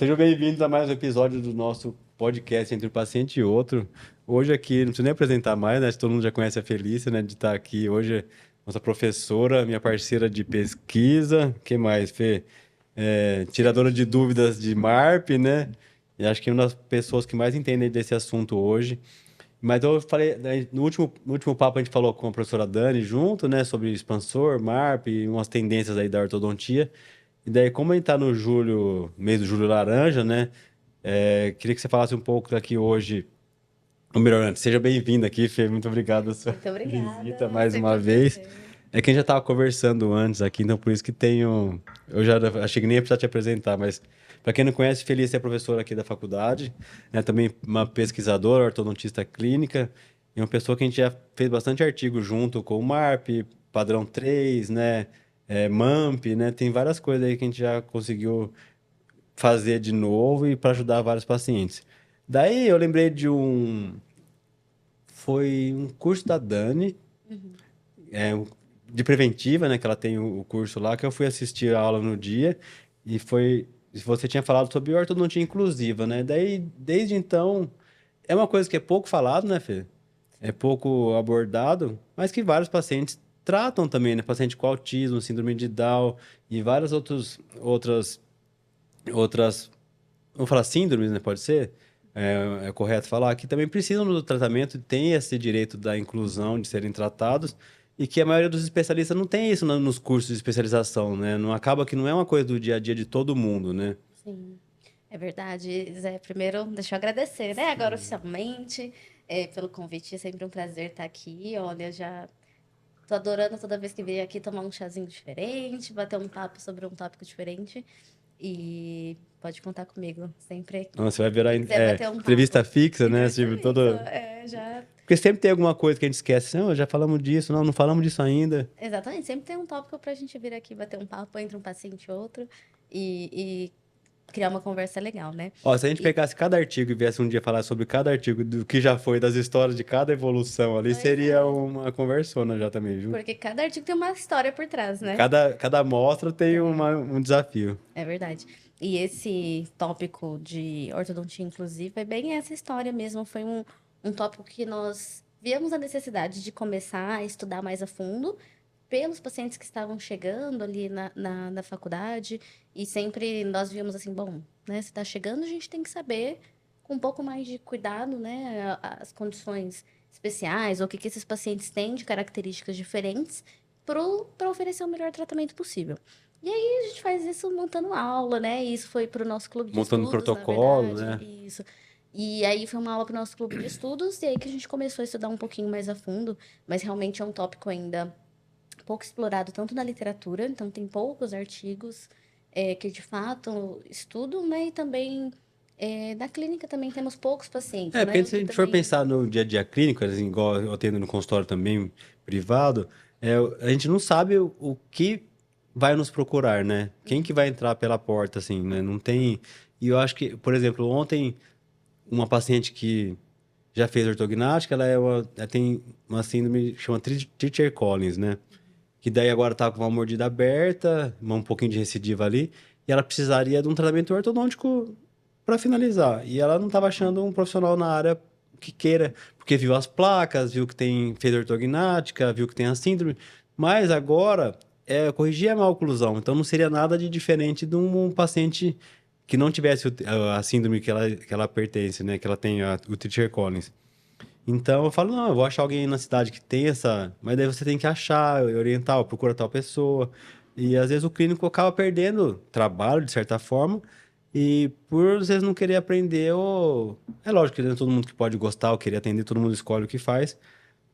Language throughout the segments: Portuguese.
Sejam bem-vindos a mais um episódio do nosso podcast Entre um Paciente e Outro. Hoje aqui, não preciso nem apresentar mais, né? Todo mundo já conhece a Felícia, né? De estar aqui hoje, nossa professora, minha parceira de pesquisa. Que mais, Fê? Tiradora de dúvidas de MARP, né? E acho que é uma das pessoas que mais entendem desse assunto hoje. Mas eu falei, né, no último papo a gente falou com a professora Dani junto, né? Sobre expansor, MARP e umas tendências aí da ortodontia. E daí, como a gente tá no julho, mês do julho laranja, né? Queria que você falasse um pouco aqui hoje. Ou melhor, antes, seja bem-vindo aqui, Fê. Muito obrigado pela sua Muito visita obrigada, mais sempre uma um vez. prazer. É que a gente já estava conversando antes aqui, então por isso que tenho. Eu já achei que nem ia precisar te apresentar, mas para quem não conhece, Felícia é professora aqui da faculdade, né? Também uma pesquisadora, ortodontista clínica, e uma pessoa que a gente já fez bastante artigo junto com o MARP, padrão 3, né? MAMP, né? Tem várias coisas aí que a gente já conseguiu fazer de novo e para ajudar vários pacientes. Daí eu lembrei de um. Foi um curso da Dani, Uhum. de preventiva, né? Que ela tem o curso lá, que eu fui assistir a aula no dia e foi. Você tinha falado sobre ortodontia inclusiva, né? Daí, desde então, é uma coisa que é pouco falado, né, Fê? É Sim. pouco abordado, mas que vários pacientes tratam também, né? Paciente com autismo, síndrome de Down e várias outras, vamos falar síndromes, né? Pode ser? É correto falar que também precisam do tratamento, têm esse direito da inclusão, de serem tratados, e que a maioria dos especialistas não tem isso nos cursos de especialização, né? Não acaba que não é uma coisa do dia a dia de todo mundo, né? Sim, é verdade. Zé, primeiro, deixa eu agradecer, né? Agora oficialmente, pelo convite. É sempre um prazer estar aqui. Olha, já tô adorando toda vez que venho aqui tomar um chazinho diferente, bater um papo sobre um tópico diferente. E pode contar comigo, sempre Então, você vai virar que quiser bater um entrevista papo. fixa, né? Entrevista Tipo, fixa, todo. já. Porque sempre tem alguma coisa que a gente esquece. Não, já falamos disso, não, não falamos disso ainda. Exatamente, sempre tem um tópico para a gente vir aqui bater um papo entre um paciente e outro e criar uma conversa legal, né? Ó, se a gente E, pegasse cada artigo e viesse um dia falar sobre cada artigo do que já foi, das histórias de cada evolução ali, pois seria é, uma conversona já também, viu? porque cada artigo tem uma história por trás, né? Cada amostra tem Tem, um desafio. é verdade. E esse tópico de ortodontia inclusiva é bem essa história mesmo. Foi um tópico que nós víamos a necessidade de começar a estudar mais a fundo pelos pacientes que estavam chegando ali na faculdade. E sempre nós víamos assim, bom, né? Se está chegando, a gente tem que saber com um pouco mais de cuidado, né? As condições especiais, ou o que, que esses pacientes têm de características diferentes para oferecer o melhor tratamento possível. E aí a gente faz isso montando aula, né? E isso foi para o nosso clube de Montando estudos, na protocolo, verdade. né? Isso. E aí foi uma aula para o nosso clube de estudos, e aí que a gente começou a estudar um pouquinho mais a fundo, mas realmente é um tópico ainda pouco explorado tanto na literatura, então tem poucos artigos que de fato estudam, né? E também na clínica também temos poucos pacientes, É, né? porque O se a que gente for também. pensar no dia a dia clínico, assim, igual eu atendo no consultório também privado, a gente não sabe o que vai nos procurar, né? Quem que vai entrar pela porta, assim, né? Não tem. E eu acho que, por exemplo, ontem, uma paciente que já fez ortognática, ela tem uma síndrome que chama Treacher Collins, né? Que daí agora tá com uma mordida aberta, um pouquinho de recidiva ali, e ela precisaria de um tratamento ortodôntico para finalizar. E ela não estava achando um profissional na área que queira, porque viu as placas, viu que tem fez ortognática, viu que tem a síndrome, mas agora corrigir a maloclusão, então não seria nada de diferente de um paciente que não tivesse a síndrome que ela pertence, né? Que ela tem o Treacher Collins. Então eu falo, não, eu vou achar alguém na cidade que tem essa. Mas daí você tem que achar, orientar, ó, procura tal pessoa. E às vezes o clínico acaba perdendo trabalho, de certa forma, e por às vezes não querer aprender, ou... é lógico que não é todo mundo que pode gostar ou querer atender, todo mundo escolhe o que faz,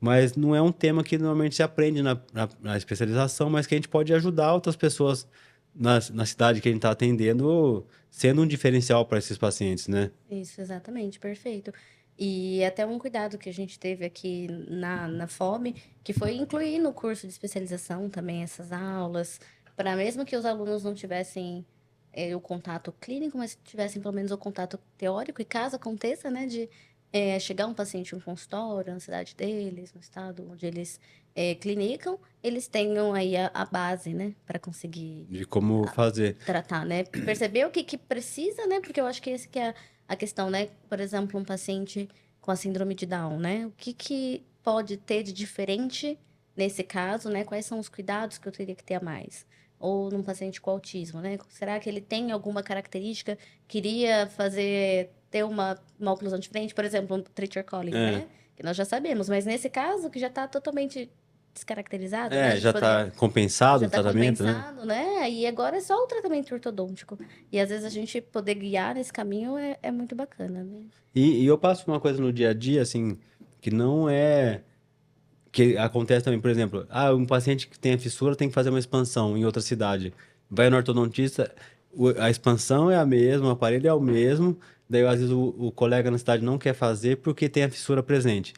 mas não é um tema que normalmente se aprende na especialização, mas que a gente pode ajudar outras pessoas na cidade que a gente está atendendo, sendo um diferencial para esses pacientes, né? Isso, exatamente, perfeito. E até um cuidado que a gente teve aqui na FOB, que foi incluir no curso de especialização também essas aulas, para mesmo que os alunos não tivessem o contato clínico, mas tivessem pelo menos o contato teórico, e caso aconteça, né, de chegar um paciente em um consultório, na cidade deles, no estado onde eles clinicam, eles tenham aí a base, né, para conseguir De como fazer. tratar, né? Perceber o que precisa, né? Porque eu acho que esse que é a questão, né? Por exemplo, um paciente com a síndrome de Down, né? O que pode ter de diferente nesse caso, né? Quais são os cuidados que eu teria que ter a mais? Ou num paciente com autismo, né? Será que ele tem alguma característica que iria ter uma oclusão diferente? Por exemplo, um Treacher Collins, É, né? Que nós já sabemos, mas nesse caso, que já está totalmente descaracterizado, né? A gente já poderia tá compensado já o está tratamento, né? compensado, né? E agora é só o tratamento ortodôntico. E às vezes a gente poder guiar nesse caminho é muito bacana, né? E eu passo por uma coisa no dia a dia, assim, que não é. Que acontece também, por exemplo, um paciente que tem a fissura tem que fazer uma expansão em outra cidade. Vai no ortodontista, a expansão é a mesma, o aparelho é o mesmo, daí às vezes o colega na cidade não quer fazer porque tem a fissura presente.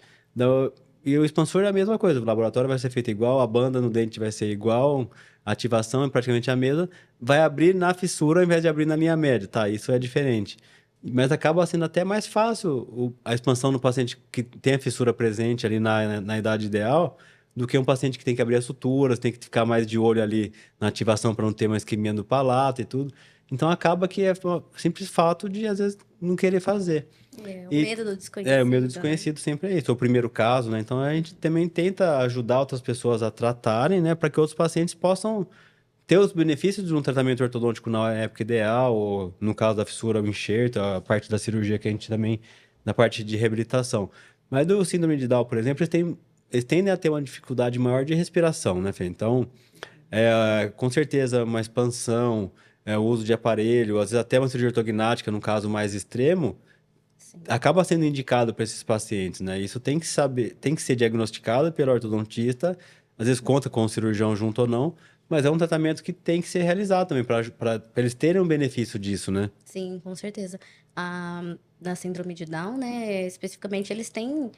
E o expansor é a mesma coisa, o laboratório vai ser feito igual, a banda no dente vai ser igual, a ativação é praticamente a mesma, vai abrir na fissura ao invés de abrir na linha média, tá? Isso é diferente. Mas acaba sendo até mais fácil a expansão no paciente que tem a fissura presente ali na idade ideal do que um paciente que tem que abrir as suturas, tem que ficar mais de olho ali na ativação para não ter uma isquemia do palato e tudo. Então acaba que é o simples fato de, às vezes, não querer fazer. É, o E medo do o medo desconhecido, né? desconhecido sempre é isso, é o primeiro caso, né? Então a gente também tenta ajudar outras pessoas a tratarem, né, para que outros pacientes possam ter os benefícios de um tratamento ortodôntico na época ideal, ou no caso da fissura, o enxerto, a parte da cirurgia que a gente também, na parte de reabilitação. Mas do síndrome de Down, por exemplo, eles tendem a ter uma dificuldade maior de respiração, né, Fê? Então, com certeza, uma expansão, o uso de aparelho, às vezes até uma cirurgia ortognática, no caso mais extremo, Sim. acaba sendo indicado para esses pacientes, né? Isso tem que saber, tem que ser diagnosticado pelo ortodontista, às vezes conta com o cirurgião junto ou não, mas é um tratamento que tem que ser realizado também para eles terem um benefício disso, né? Sim, com certeza. Na síndrome de Down, né, especificamente, eles têm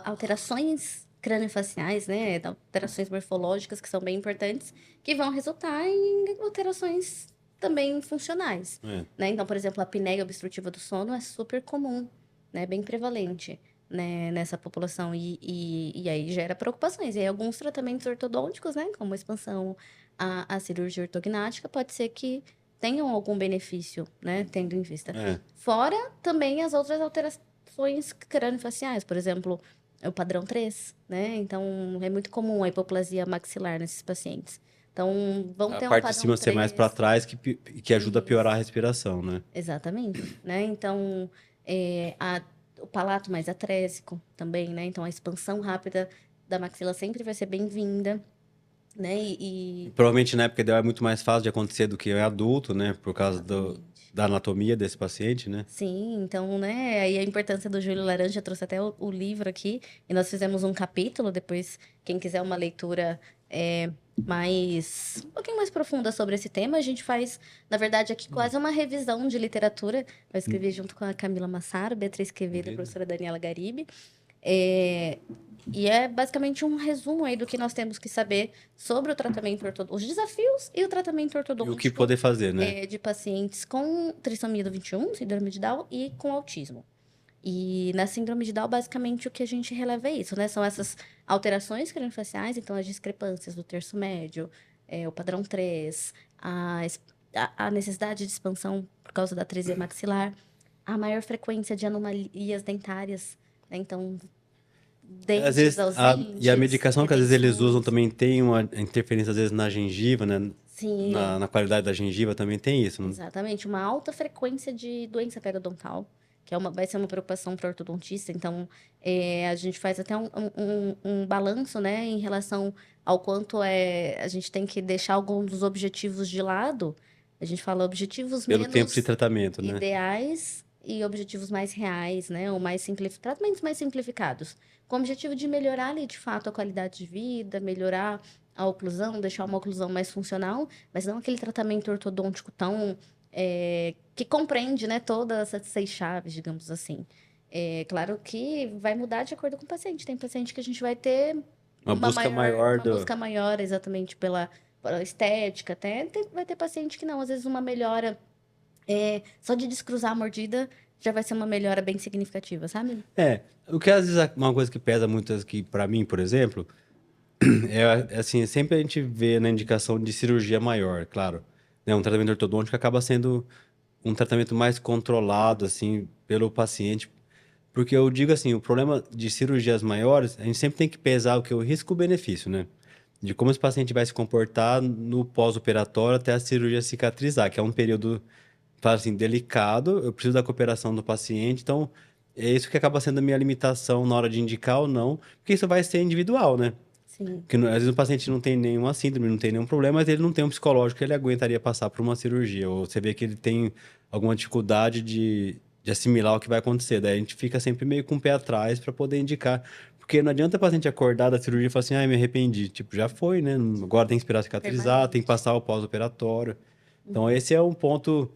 alterações craniofaciais, né, alterações morfológicas que são bem importantes, que vão resultar em alterações também funcionais, É. né? Então, por exemplo, a apneia obstrutiva do sono é super comum, né, bem prevalente, né, nessa população, e aí gera preocupações. E aí, alguns tratamentos ortodônticos, né, como a expansão, a cirurgia ortognática, pode ser que tenham algum benefício, né, tendo em vista. É. Fora também as outras alterações craniofaciais, por exemplo, o padrão 3, né? Então, é muito comum a hipoplasia maxilar nesses pacientes. Então, vão A ter um parte de padrão cima ser mais para 3. trás que ajuda a piorar a Isso, respiração, né? exatamente, né? Então, o palato mais atrésico também, né? Então, a expansão rápida da maxila sempre vai ser bem-vinda, né? E provavelmente na época ideal é muito mais fácil de acontecer do que em adulto, né? Por causa Exatamente. da anatomia desse paciente, né? Sim, então, né, aí a importância do Júlio Laranja, trouxe até o livro aqui, e nós fizemos um capítulo, depois, quem quiser uma leitura um pouquinho mais profunda sobre esse tema, a gente faz, na verdade, aqui quase uma revisão de literatura, eu escrevi junto com a Camila Massaro, Beatriz Quevedo e a professora Daniela Garibe, é, e é basicamente um resumo aí do que nós temos que saber sobre o tratamento ortodôntico, os desafios e o tratamento E o que ortodôntico poder fazer, né? de pacientes com trissomia do 21, síndrome de Down, e com autismo. E na síndrome de Down, basicamente, o que a gente releva é isso, né? São essas alterações craniofaciais, então as discrepâncias do terço médio, o padrão 3, a necessidade de expansão por causa da atresia maxilar, a maior frequência de anomalias dentárias, né? Então, Às dentes vezes, e a ausentes, medicação que às vezes eles usam retenções. também tem uma interferência, às vezes, na gengiva, né? Sim, Na qualidade da gengiva também tem isso. exatamente, uma alta frequência de doença periodontal, que vai ser uma preocupação para o ortodontista. Então, a gente faz até um balanço, né, em relação ao quanto a gente tem que deixar alguns dos objetivos de lado. A gente fala objetivos Pelo tempo de menos tratamento, né? ideais e objetivos mais reais, né, ou tratamentos mais simplificados, com o objetivo de melhorar ali, de fato, a qualidade de vida, melhorar a oclusão, deixar uma oclusão mais funcional, mas não aquele tratamento ortodôntico tão que compreende, né, todas essas 6 chaves, digamos assim. É claro que vai mudar de acordo com o paciente. Tem paciente que a gente vai ter Uma busca maior uma busca maior exatamente pela estética, até vai ter paciente que não, às vezes uma melhora só de descruzar a mordida já vai ser uma melhora bem significativa, sabe? O que às vezes é uma coisa que pesa muito aqui para mim, por exemplo, Assim, sempre a gente vê na indicação de cirurgia maior, claro. Né? Um tratamento ortodôntico acaba sendo um tratamento mais controlado, assim, pelo paciente. Porque eu digo assim, o problema de cirurgias maiores, a gente sempre tem que pesar o que é o risco e o benefício, né? De como esse paciente vai se comportar no pós-operatório até a cirurgia cicatrizar, que é um período, fala assim, delicado. Eu preciso da cooperação do paciente, então é isso que acaba sendo a minha limitação na hora de indicar ou não, porque isso vai ser individual, né? Sim, Porque às vezes o paciente não tem nenhuma síndrome, não tem nenhum problema, mas ele não tem um psicológico que ele aguentaria passar por uma cirurgia. Ou você vê que ele tem alguma dificuldade de assimilar o que vai acontecer. Daí a gente fica sempre meio com o pé atrás para poder indicar. Porque não adianta o paciente acordar da cirurgia e falar assim, ai, me arrependi. Tipo, já foi, né? Agora tem que esperar cicatrizar, tem que permanente. passar o pós-operatório. Então esse é um ponto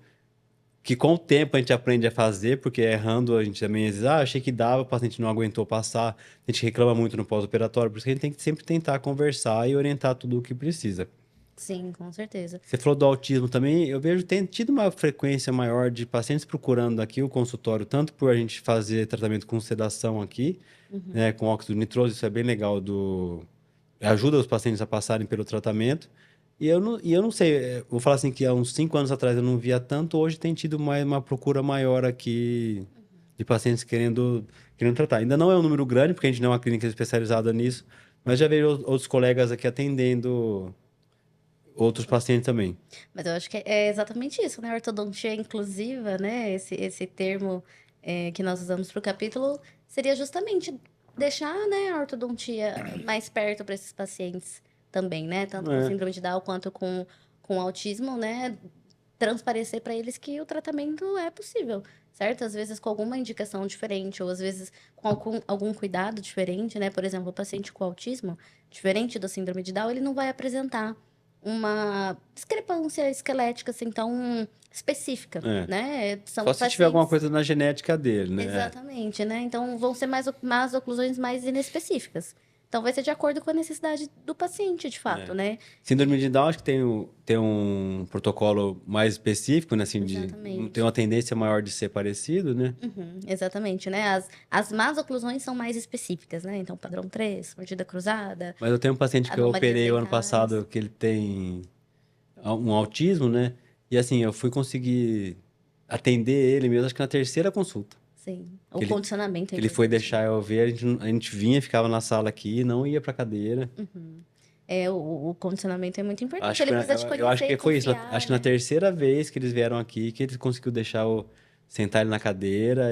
que com o tempo a gente aprende a fazer, porque errando a gente também diz, achei que dava, o paciente não aguentou passar. A gente reclama muito no pós-operatório, por isso que a gente tem que sempre tentar conversar e orientar tudo o que precisa. Sim, com certeza. Você falou do autismo também, eu vejo que tem tido uma frequência maior de pacientes procurando aqui o consultório, tanto por a gente fazer tratamento com sedação aqui, né, com óxido nitroso, isso é bem legal, ajuda os pacientes a passarem pelo tratamento. E eu não sei, vou falar assim que há uns 5 anos atrás eu não via tanto, hoje tem tido uma procura maior aqui de pacientes querendo tratar. Ainda não é um número grande, porque a gente não é uma clínica especializada nisso, mas já vejo outros colegas aqui atendendo outros pacientes também. Mas eu acho que é exatamente isso, né? Ortodontia inclusiva, né? Esse termo que nós usamos para o capítulo seria justamente deixar, né, a ortodontia mais perto para esses pacientes também, né? Tanto com É. síndrome de Down quanto com autismo, né? Transparecer para eles que o tratamento é possível, certo? Às vezes com alguma indicação diferente, ou às vezes com algum cuidado diferente, né? Por exemplo, o paciente com autismo, diferente do síndrome de Down, ele não vai apresentar uma discrepância esquelética assim tão específica, É. né? São Só se tiver alguma pacientes coisa na genética dele, né? É. exatamente, né? Então vão ser mais oclusões mais inespecíficas. Então vai ser de acordo com a necessidade do paciente, de fato, É. né? Síndrome E de Down, acho que tem um protocolo mais específico, né? Assim, tem exatamente. uma tendência maior de ser parecido, né? Uhum, exatamente, né? As más oclusões são mais específicas, né? Então, padrão 3, mordida cruzada, Mas eu tenho um paciente que eu anomalias operei o ano dentárias. passado que ele tem um autismo, né? E assim, eu fui conseguir atender ele mesmo, acho que na terceira consulta. Sim. O Que ele, condicionamento é que ele foi importante, né? deixar eu ver, a gente vinha, ficava na sala aqui, não ia pra cadeira. O condicionamento é muito importante. Acho que Ele foi, precisa te eu acho conhecer e que foi isso. Acho confiar, que na né? terceira vez que eles vieram aqui, que ele conseguiu deixar eu sentar ele na cadeira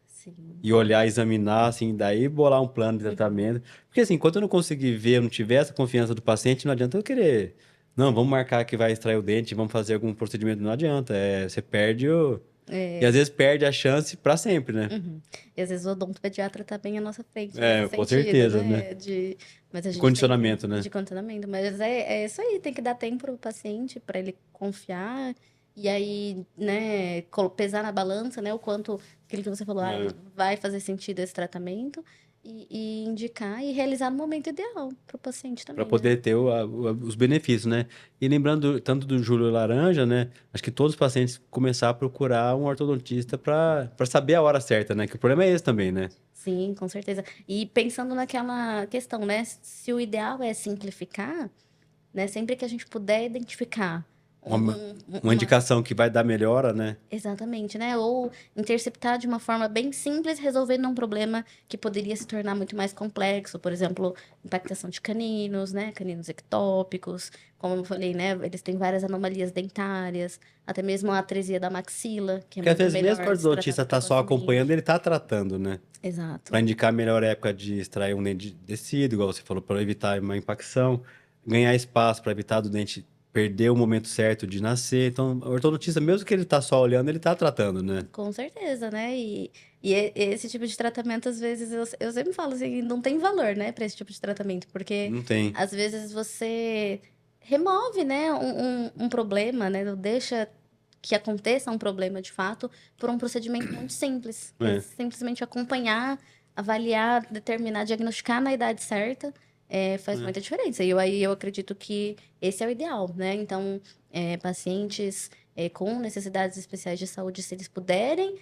Sim. e olhar, examinar, assim, daí bolar um plano de tratamento. Porque assim, enquanto eu não conseguir ver, eu não tiver essa confiança do paciente, não adianta eu querer. Não, vamos marcar que vai extrair o dente, vamos fazer algum procedimento. Não adianta. Você perde o. E às vezes perde a chance pra sempre, né? Uhum. E às vezes o odontopediatra tá bem à nossa frente nesse É, com sentido, certeza, né? né? Mas a O gente tem que. condicionamento, né? De condicionamento. Mas é isso aí, tem que dar tempo pro paciente para ele confiar. E aí, né, pesar na balança, né? O quanto aquilo que você falou, É. vai fazer sentido esse tratamento. E indicar e realizar no momento ideal pro paciente Para também, né? poder ter os benefícios, né? E lembrando tanto do Júlio Laranja, né? Acho que todos os pacientes começar a procurar um ortodontista para saber a hora certa, né? Que o problema é esse também, né? Sim, com certeza. E pensando naquela questão, né? Se o ideal é simplificar, né? Sempre que a gente puder identificar um- Uma, uma uma indicação que vai dar melhora, né? exatamente, né? Ou interceptar de uma forma bem simples, resolvendo um problema que poderia se tornar muito mais complexo, por exemplo, impactação de caninos, né? Caninos ectópicos, como eu falei, né? Eles têm várias anomalias dentárias, até mesmo a atresia da maxila, que é Porque às muito vezes mesmo que o melhor se ortodontista tratada tá só acompanhando, precocemente. ele tá tratando, né? Exato. Para indicar a melhor época de extrair um dente de tecido, igual você falou, para evitar uma impacção, ganhar espaço para evitar do dente perder o momento certo de nascer. Então, o ortodontista, mesmo que ele tá só olhando, ele tá tratando, né? Com certeza, né? Esse tipo de tratamento, às vezes, eu sempre falo assim, não tem valor, né, para esse tipo de tratamento, porque Não tem. às vezes você remove, né, um problema, né, não deixa que aconteça um problema de fato por um procedimento muito simples, que é É. simplesmente acompanhar, avaliar, determinar, diagnosticar na idade certa, faz É. muita diferença. E aí eu acredito que esse é o ideal, né? Então, pacientes com necessidades especiais de saúde, se eles puderem,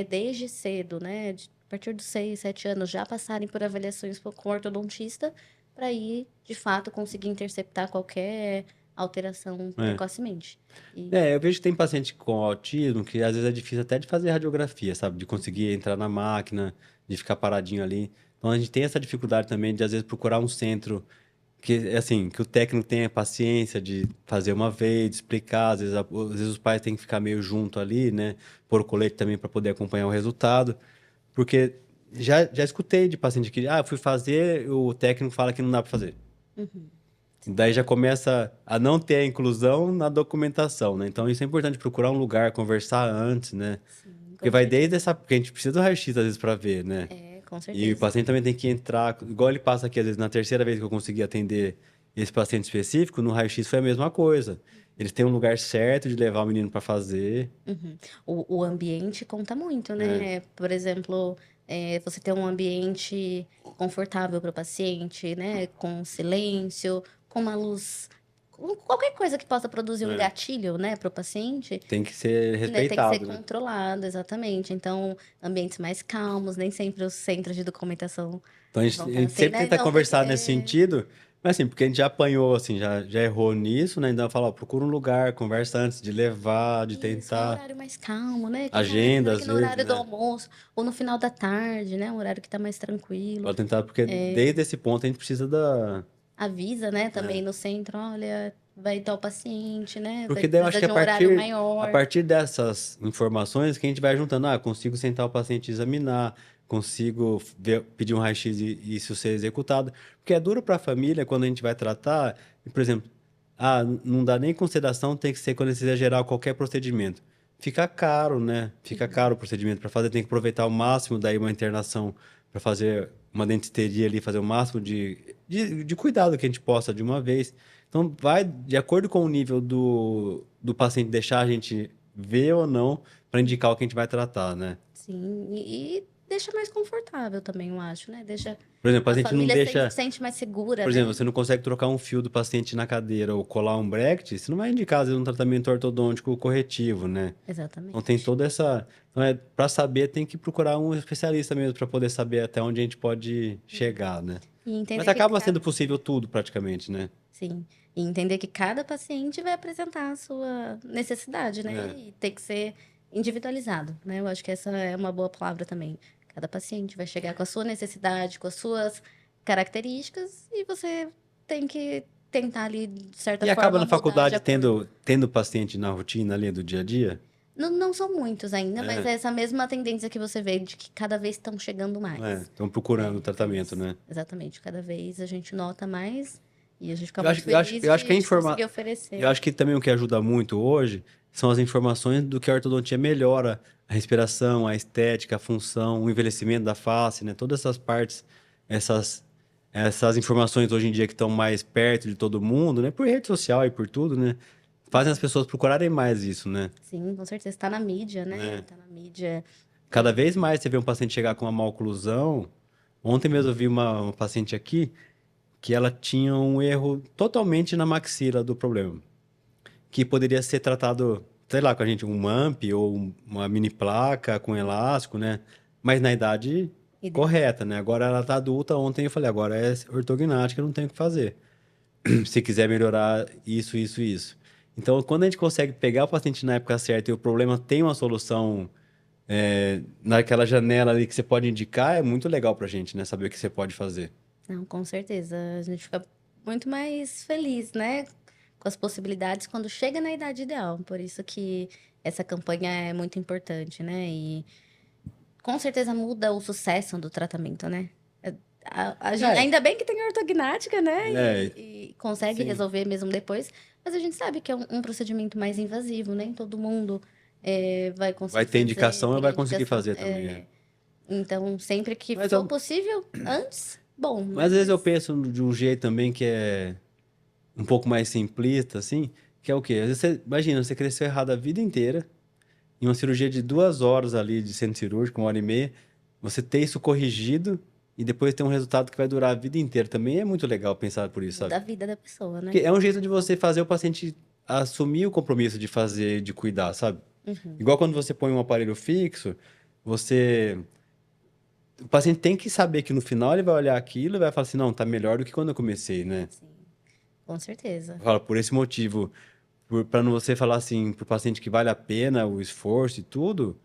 desde cedo, né, a partir dos 6, 7 anos, já passarem por avaliações com ortodontista, para ir, de fato, conseguir interceptar qualquer alteração É. precocemente. E, Eu vejo que tem paciente com autismo que às vezes é difícil até de fazer radiografia, sabe? De conseguir entrar na máquina, de ficar paradinho ali. Então a gente tem essa dificuldade também de às vezes procurar um centro que, assim, que o técnico tenha paciência de fazer uma vez, de explicar. Às vezes os pais têm que ficar meio junto ali, né? Pôr o colete também para poder acompanhar o resultado. Porque já escutei de paciente que, fui fazer, o técnico fala que não dá para fazer. uhum, sim, Daí já começa a não ter a inclusão na documentação, né? Então isso é importante procurar um lugar, conversar antes, né? sim, Porque com vai desde certeza. essa. Porque a gente precisa do raio-x às vezes para ver, né? Com E o certeza. paciente também tem que entrar, igual ele passa aqui, às vezes, na terceira vez que eu consegui atender esse paciente específico, no raio-x foi a mesma coisa. Eles têm um lugar certo de levar o menino para fazer. Uhum. O ambiente conta muito, É, né? Por exemplo, você ter um ambiente confortável para o paciente, né? Com silêncio, com uma luz, com qualquer coisa que possa produzir um é. gatilho, né, para o paciente, Tem que ser né? Tem que ser respeitado, né? controlado, exatamente. Então, ambientes mais calmos, nem sempre os centros de documentação Então a vão gente, a estar gente assim, sempre né? tenta Não, porque conversar nesse sentido, mas assim, porque a gente já apanhou, assim, já errou nisso, né? Então fala, ó, procura um lugar, conversa antes de levar, de isso, um tentar. horário mais calmo, né? Quem sabe Agenda, melhor que às no vezes, horário do né? almoço ou no final da tarde, né? Um horário que tá mais tranquilo. Pode tentar, porque desde esse ponto a gente precisa da. Avisa, né, também É. no centro, olha, vai tal paciente, né? Vai Porque daí eu acho precisar que de um horário a maior. partir dessas informações que a gente vai juntando, consigo sentar o paciente e examinar, consigo pedir um raio-x e isso ser executado. Porque é duro para a família quando a gente vai tratar, e, por exemplo, não dá nem consideração, tem que ser com anestesia geral qualquer procedimento. Fica caro, né? Fica caro o procedimento para fazer, tem que aproveitar o máximo daí uma internação para fazer uma dentisteria ali, fazer o máximo de cuidado que a gente possa de uma vez. Então, vai de acordo com o nível do paciente deixar a gente ver ou não para indicar o que a gente vai tratar, né? Sim, e deixa mais confortável também, eu acho, né? Deixa Por exemplo, a a gente não família se deixa. sente mais segura, Por exemplo, né? você não consegue trocar um fio do paciente na cadeira ou colar um bracket, você não vai indicar, às vezes, um tratamento ortodôntico corretivo, né? Então tem Exatamente. toda essa. Então, para saber, tem que procurar um especialista mesmo para poder saber até onde a gente pode chegar, né? E Mas entender que acaba sendo cada, possível tudo, praticamente, né? sim, e entender que cada paciente vai apresentar a sua necessidade, né? É. E tem que ser individualizado, né? Eu acho que essa é uma boa palavra também. Cada paciente vai chegar com a sua necessidade, com as suas características, e você tem que tentar ali, de certa E acaba forma, na mudar de faculdade acordo. tendo paciente na rotina ali do dia a dia? Não, não são muitos ainda, mas É, é essa mesma tendência que você vê de que cada vez estão chegando mais. estão procurando tratamento, Isso, né? exatamente. Cada vez a gente nota mais e a gente fica Eu muito acho, eu acho, feliz eu acho que de conseguir eu oferecer. acho que também o que ajuda muito hoje são as informações do que a ortodontia melhora a respiração, a estética, a função, o envelhecimento da face, né? Todas essas partes, essas, essas informações hoje em dia que estão mais perto de todo mundo, né? Por rede social e por tudo, né? Fazem as pessoas procurarem mais isso, né? Sim, com certeza. Está na mídia, né? É. Está na mídia. Cada vez mais você vê um paciente chegar com uma maloclusão. Ontem mesmo eu vi uma paciente aqui que ela tinha um erro totalmente na maxila do problema, que poderia ser tratado, sei lá, com a gente, um MAMP ou uma mini placa com elástico, né? Mas na idade Ideal. correta, né? Agora ela tá adulta, ontem eu falei, agora é ortognática, não tem o que fazer. Se quiser melhorar isso, isso, isso. Então, quando a gente consegue pegar o paciente na época certa e o problema tem uma solução naquela janela ali que você pode indicar, é muito legal pra gente, né? Saber o que você pode fazer. Não, com certeza. A gente fica muito mais feliz, né? Com as possibilidades quando chega na idade ideal. Por isso que essa campanha é muito importante, né? E com certeza muda o sucesso do tratamento, né? É, Ainda bem que tem ortognática, né? é, E consegue sim. resolver mesmo depois. Mas a gente sabe que é um procedimento mais invasivo, nem todo mundo vai Vai conseguir ter fazer, indicação e tem a vai conseguir indicação. fazer também, é. Então, sempre que Mas, for eu, possível, antes, bom, mas às vezes eu mas penso de um jeito também que é um pouco mais simplista, assim, que é o quê? Às vezes você, imagina, você cresceu errado a vida inteira, em uma cirurgia de 2 horas ali de centro cirúrgico, 1 hora e meia, você ter isso corrigido e depois ter um resultado que vai durar a vida inteira. Também é muito legal pensar por isso, muda sabe? a vida da pessoa, Porque né? é um jeito de você fazer o paciente assumir o compromisso de fazer, de cuidar, sabe? Uhum. Igual quando você põe um aparelho fixo, você o paciente tem que saber que no final ele vai olhar aquilo e vai falar assim, não, tá melhor do que quando eu comecei, né? Sim, com certeza. Fala, por esse motivo, para não você falar assim pro paciente que vale a pena o esforço e tudo,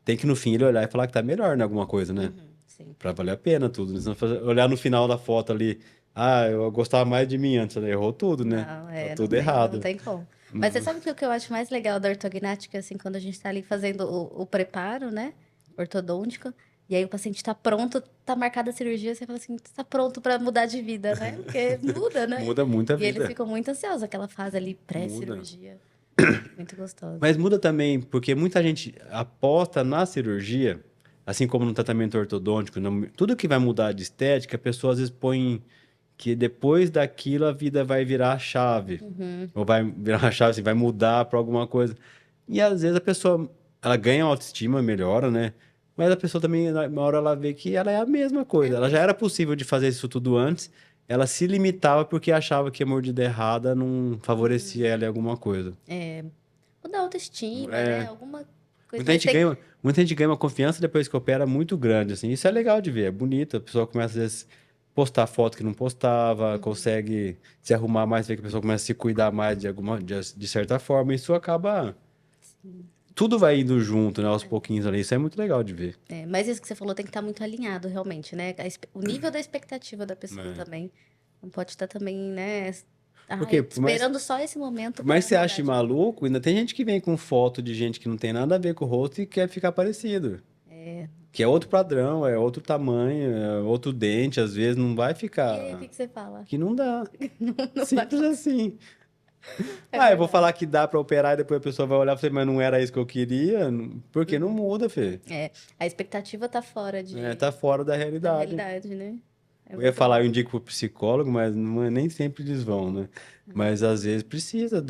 tem que no fim ele olhar e falar que tá melhor em alguma coisa, né? Uhum, sim. Pra valer a pena tudo. Né? Senão olhar no final da foto ali, ah, eu gostava mais de mim antes, né? Errou tudo, né? Não, Tá não tudo tem, não errado. tem como. Mas você sabe que o que eu acho mais legal da ortognática, assim, quando a gente tá ali fazendo o preparo, né, ortodôntico, e aí o paciente tá pronto, tá marcada a cirurgia, você fala assim, tá pronto pra mudar de vida, né? Porque muda, né? Muda muito a E eles vida. ficam muito ansiosos, aquela fase ali Muda. pré-cirurgia. Muito gostosa. Mas muda também, porque muita gente aposta na cirurgia, assim como no tratamento ortodôntico, tudo que vai mudar de estética, a pessoa às vezes põe que depois daquilo a vida vai virar a chave. Uhum. Ou vai virar a chave, assim, vai mudar para alguma coisa. E às vezes a pessoa, ela ganha autoestima, melhora, né? Mas a pessoa também, uma hora ela vê que ela é a mesma É coisa. Ela já mesmo. era possível de fazer isso tudo antes, ela se limitava porque achava que a mordida errada não favorecia ela em alguma coisa. É, muda a autoestima, né? É, Alguma coisa. Mas tem. muita gente ganha uma confiança depois que opera muito grande, assim. Isso é legal de ver, é bonito. A pessoa começa, às vezes, postar foto que não postava, consegue se arrumar mais, ver que a pessoa começa a se cuidar mais de certa forma. Isso acaba... Tudo vai indo junto, né, aos pouquinhos ali. Isso é muito legal de ver. É, mas isso que você falou tem que estar muito alinhado, realmente, né? O nível da expectativa da pessoa É. também. Não pode estar também, né? Porque Ai, esperando só esse momento por mais para que você mudar ache de vida. maluco, ainda tem gente que vem com foto de gente que não tem nada a ver com o rosto e quer ficar parecido. Que é outro padrão, é outro tamanho, é outro dente, às vezes não vai E aí, o que ficar. que você fala? Que não dá. Não vai Simples funcionar. assim. É Ah, eu vou verdade. falar que dá pra operar e depois a pessoa vai olhar pra você, mas não era isso que eu queria. Porque não muda, Fê. É, a expectativa tá fora É, tá fora da da realidade. realidade, né? É Eu ia muito falar, eu louco. indico pro psicólogo, mas não nem sempre eles vão, né? Mas às vezes precisa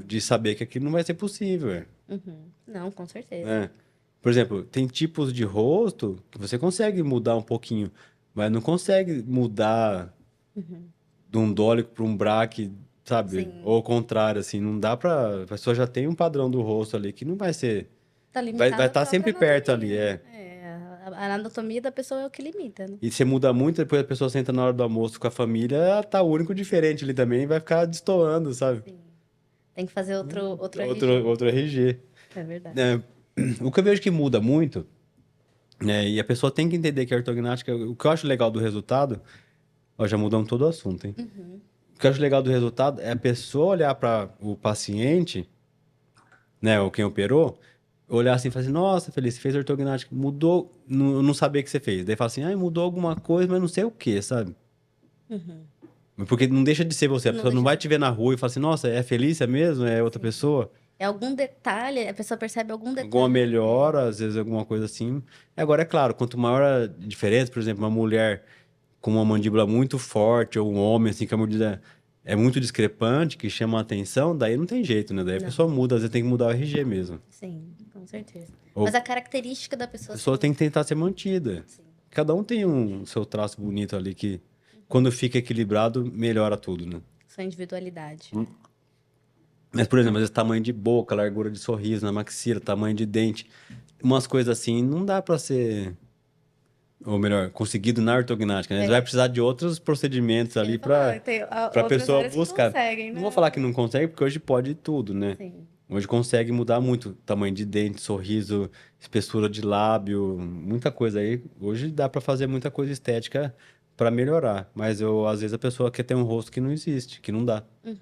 de saber que aquilo não vai ser possível, Uhum. Não, com certeza. né? Por exemplo, tem tipos de rosto que você consegue mudar um pouquinho, mas não consegue mudar de um dólico para um braque, sabe? Ou Sim, ao contrário, assim, não dá pra. A pessoa já tem um padrão do rosto ali que não vai ser. tá Vai limitada à estar própria sempre perto ali, anatomia. é. É, a anatomia da pessoa é o que limita, né? E você muda muito, depois a pessoa senta na hora do almoço com a família, ela tá único diferente ali também, e vai ficar destoando, sabe? Sim. Tem que fazer outro Outro, RG. outro RG. É verdade. É, o que eu vejo que muda muito, né, e a pessoa tem que entender que a ortognática, o que eu acho legal do resultado, ó, já mudamos todo o assunto, hein? O que eu acho legal do resultado é a pessoa olhar para o paciente, né, ou quem operou, olhar assim e falar assim, nossa, Feliz, você fez ortognática, mudou, não, eu não sabia o que você fez. Daí fala assim, ah, mudou alguma coisa, mas não sei o que, sabe? Porque não deixa de ser você, a Não pessoa não deixa vai de te ser. ver na rua e falar assim, nossa, é Felícia mesmo? É outra Sim. pessoa? É algum detalhe, a pessoa percebe algum Alguma detalhe. melhora, às vezes alguma coisa assim. Agora, é claro, quanto maior a diferença, por exemplo, uma mulher com uma mandíbula muito forte, ou um homem assim, que a mordida é muito discrepante, que chama a atenção, daí não tem jeito, né? Daí a Não, pessoa muda, às vezes tem que mudar o RG mesmo. sim, com certeza. Mas Ou a característica da a pessoa pessoa ser, tem que tentar ser mantida. sim, Cada um tem um seu traço bonito ali que, quando fica equilibrado, melhora tudo, né? sua individualidade. Mas, por exemplo, às vezes tamanho de boca, largura de sorriso na maxila, tamanho de dente, umas coisas assim, não dá pra ser, ou melhor, conseguido na ortognática, né? Você vai É, precisar de outros procedimentos eu ali ia falar, pra tem para outras pessoa áreas que buscar. conseguem, Não vou né? falar que não consegue, porque hoje pode tudo, né? Sim. Hoje consegue mudar muito tamanho de dente, sorriso, espessura de lábio, muita coisa aí. Hoje dá pra fazer muita coisa estética pra melhorar, mas eu às vezes a pessoa quer ter um rosto que não existe, que não dá. Uhum.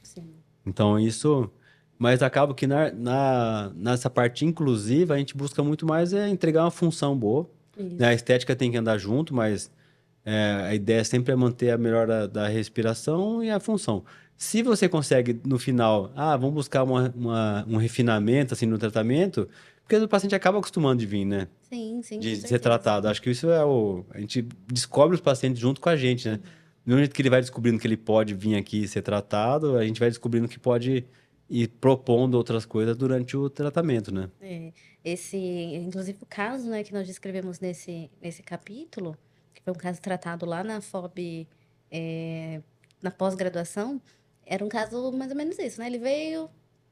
Sim. Então isso, mas acaba que nessa parte inclusiva a gente busca muito mais entregar uma função boa, né? A Isso. estética tem que andar junto, mas a ideia sempre é manter a melhora da respiração e a função. Se você consegue, no final, vamos buscar um refinamento assim no tratamento, porque o paciente acaba acostumando de vir, né? Sim, sim, com De ser certeza. tratado. Acho que isso é o. A gente descobre os pacientes junto com a gente, né? Do mesmo jeito que ele vai descobrindo que ele pode vir aqui ser tratado, a gente vai descobrindo que pode ir propondo outras coisas durante o tratamento, né? É, inclusive o caso, né, que nós descrevemos nesse capítulo, que foi um caso tratado lá na FOB, na pós-graduação, era um caso mais ou menos isso, né? Ele veio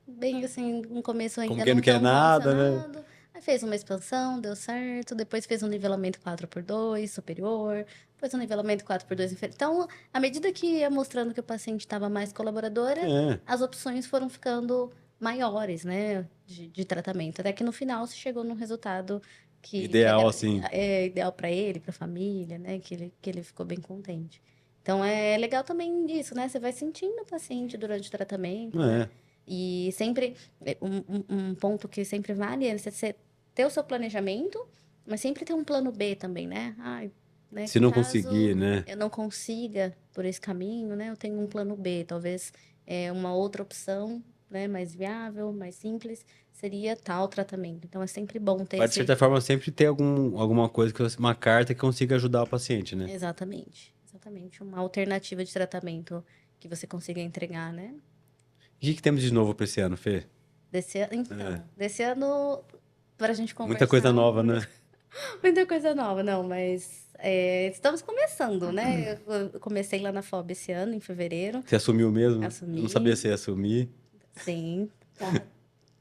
bem assim, no começo Como ainda quem não não quer tão nada, né? relacionado, aí fez uma expansão, deu certo, depois fez um nivelamento 4x2 superior, depois um nivelamento 4x2 inferior. Então, à medida que ia mostrando que o paciente estava mais colaboradora, É, as opções foram ficando maiores, né, de tratamento. Até que no final se chegou num resultado que ideal, assim. é ideal para ele, para a família, né, que ele ficou bem contente. Então, é legal também isso, né? Você vai sentindo o paciente durante o tratamento, né? É. E sempre, um ponto que sempre vale é você ter o seu planejamento, mas sempre ter um plano B também, né? Ai, né? Se não conseguir, Caso né? eu não consiga por esse caminho, né? Eu tenho um plano B, talvez uma outra opção, né? Mais viável, mais simples, seria tal tratamento. Então, é sempre bom ter Mas, de esse... certa forma, sempre ter alguma coisa, uma carta que consiga ajudar o paciente, né? Exatamente, exatamente. Uma alternativa de tratamento que você consiga entregar, né? E o que temos de novo para esse ano, Fê? Então, desse ano, para a gente Muita coisa conversar, nova, né? muita coisa nova, não, mas estamos começando, né? Eu comecei lá na FOB esse ano, em fevereiro, Você assumiu mesmo? Eu não sabia assumi, se ia assumir. sim, tá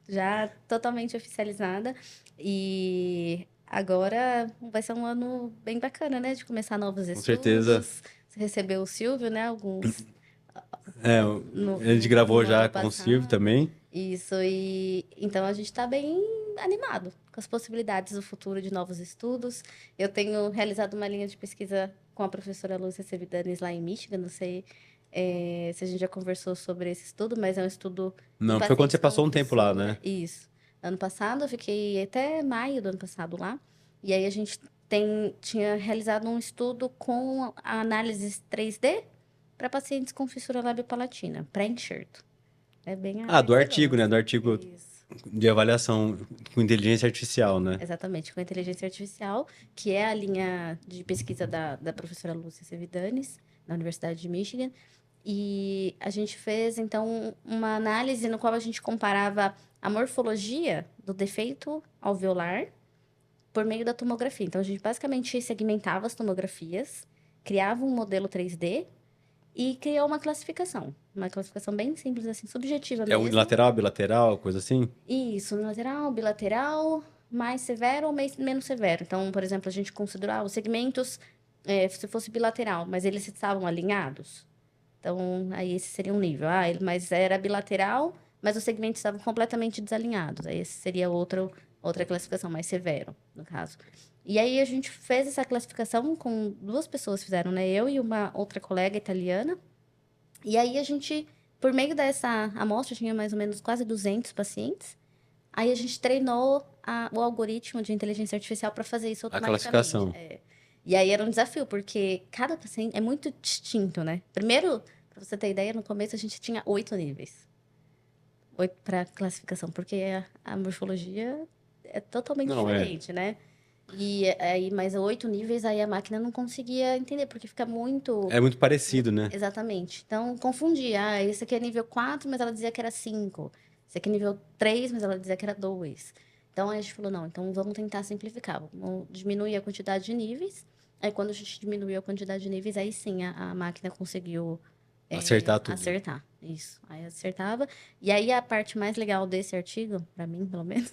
já totalmente oficializada, e agora vai ser um ano bem bacana, né? De começar novos Com certeza. estudos, você recebeu o Silvio, né? Alguns É, a gente gravou no ano já com o Silvio passado. também. Isso, e então a gente está bem animado com as possibilidades do futuro de novos estudos. Eu tenho realizado uma linha de pesquisa com a professora Lúcia Sevidanes lá em Michigan. Não sei se a gente já conversou sobre esse estudo, mas é um estudo em Não, foi quando você pacientes com passou um tempo lá, fissura. né? Isso. Ano passado, eu fiquei até maio do ano passado lá. E aí a gente tinha realizado um estudo com a análise 3D para pacientes com fissura labiopalatina, pré-enxerto. É bem a Ah, área do que você artigo, né? gosta. Do artigo Isso. de avaliação com inteligência artificial, né? Exatamente, com a inteligência artificial, que é a linha de pesquisa da professora Lúcia Sevidanes, na Universidade de Michigan. E a gente fez, então, uma análise no qual a gente comparava a morfologia do defeito alveolar por meio da tomografia. Então, a gente basicamente segmentava as tomografias, criava um modelo 3D e criou uma classificação. Uma classificação bem simples, assim, subjetiva É mesmo. unilateral, bilateral, coisa assim? Isso, lateral, bilateral, mais severo ou menos severo. Então, por exemplo, a gente considerar os segmentos, se fosse bilateral, mas eles estavam alinhados. Então, aí esse seria um nível. Ah, mas era bilateral, mas os segmentos estavam completamente desalinhados. Aí esse seria outra classificação, mais severo, no caso. E aí a gente fez essa classificação com duas pessoas fizeram, né? Eu e uma outra colega italiana. E aí a gente, por meio dessa amostra, tinha mais ou menos quase 200 pacientes. Aí a gente treinou o algoritmo de inteligência artificial para fazer isso A automaticamente. classificação. E aí era um desafio, porque cada paciente é muito distinto, né? Primeiro, para você ter ideia, no começo a gente tinha 8 níveis. 8 para classificação, porque a morfologia é totalmente Não, é. diferente, né? E aí, mais 8 níveis, aí a máquina não conseguia entender, porque fica muito. É muito parecido, né? Exatamente. Então, confundia. Ah, esse aqui é nível 4, mas ela dizia que era 5. Esse aqui é nível 3, mas ela dizia que era 2. Então, aí a gente falou, não, então vamos tentar simplificar. Vamos diminuir a quantidade de níveis. Aí, quando a gente diminuiu a quantidade de níveis, aí sim a máquina conseguiu Acertar tudo. acertar. Isso. Aí acertava. E aí, a parte mais legal desse artigo, para mim, pelo menos,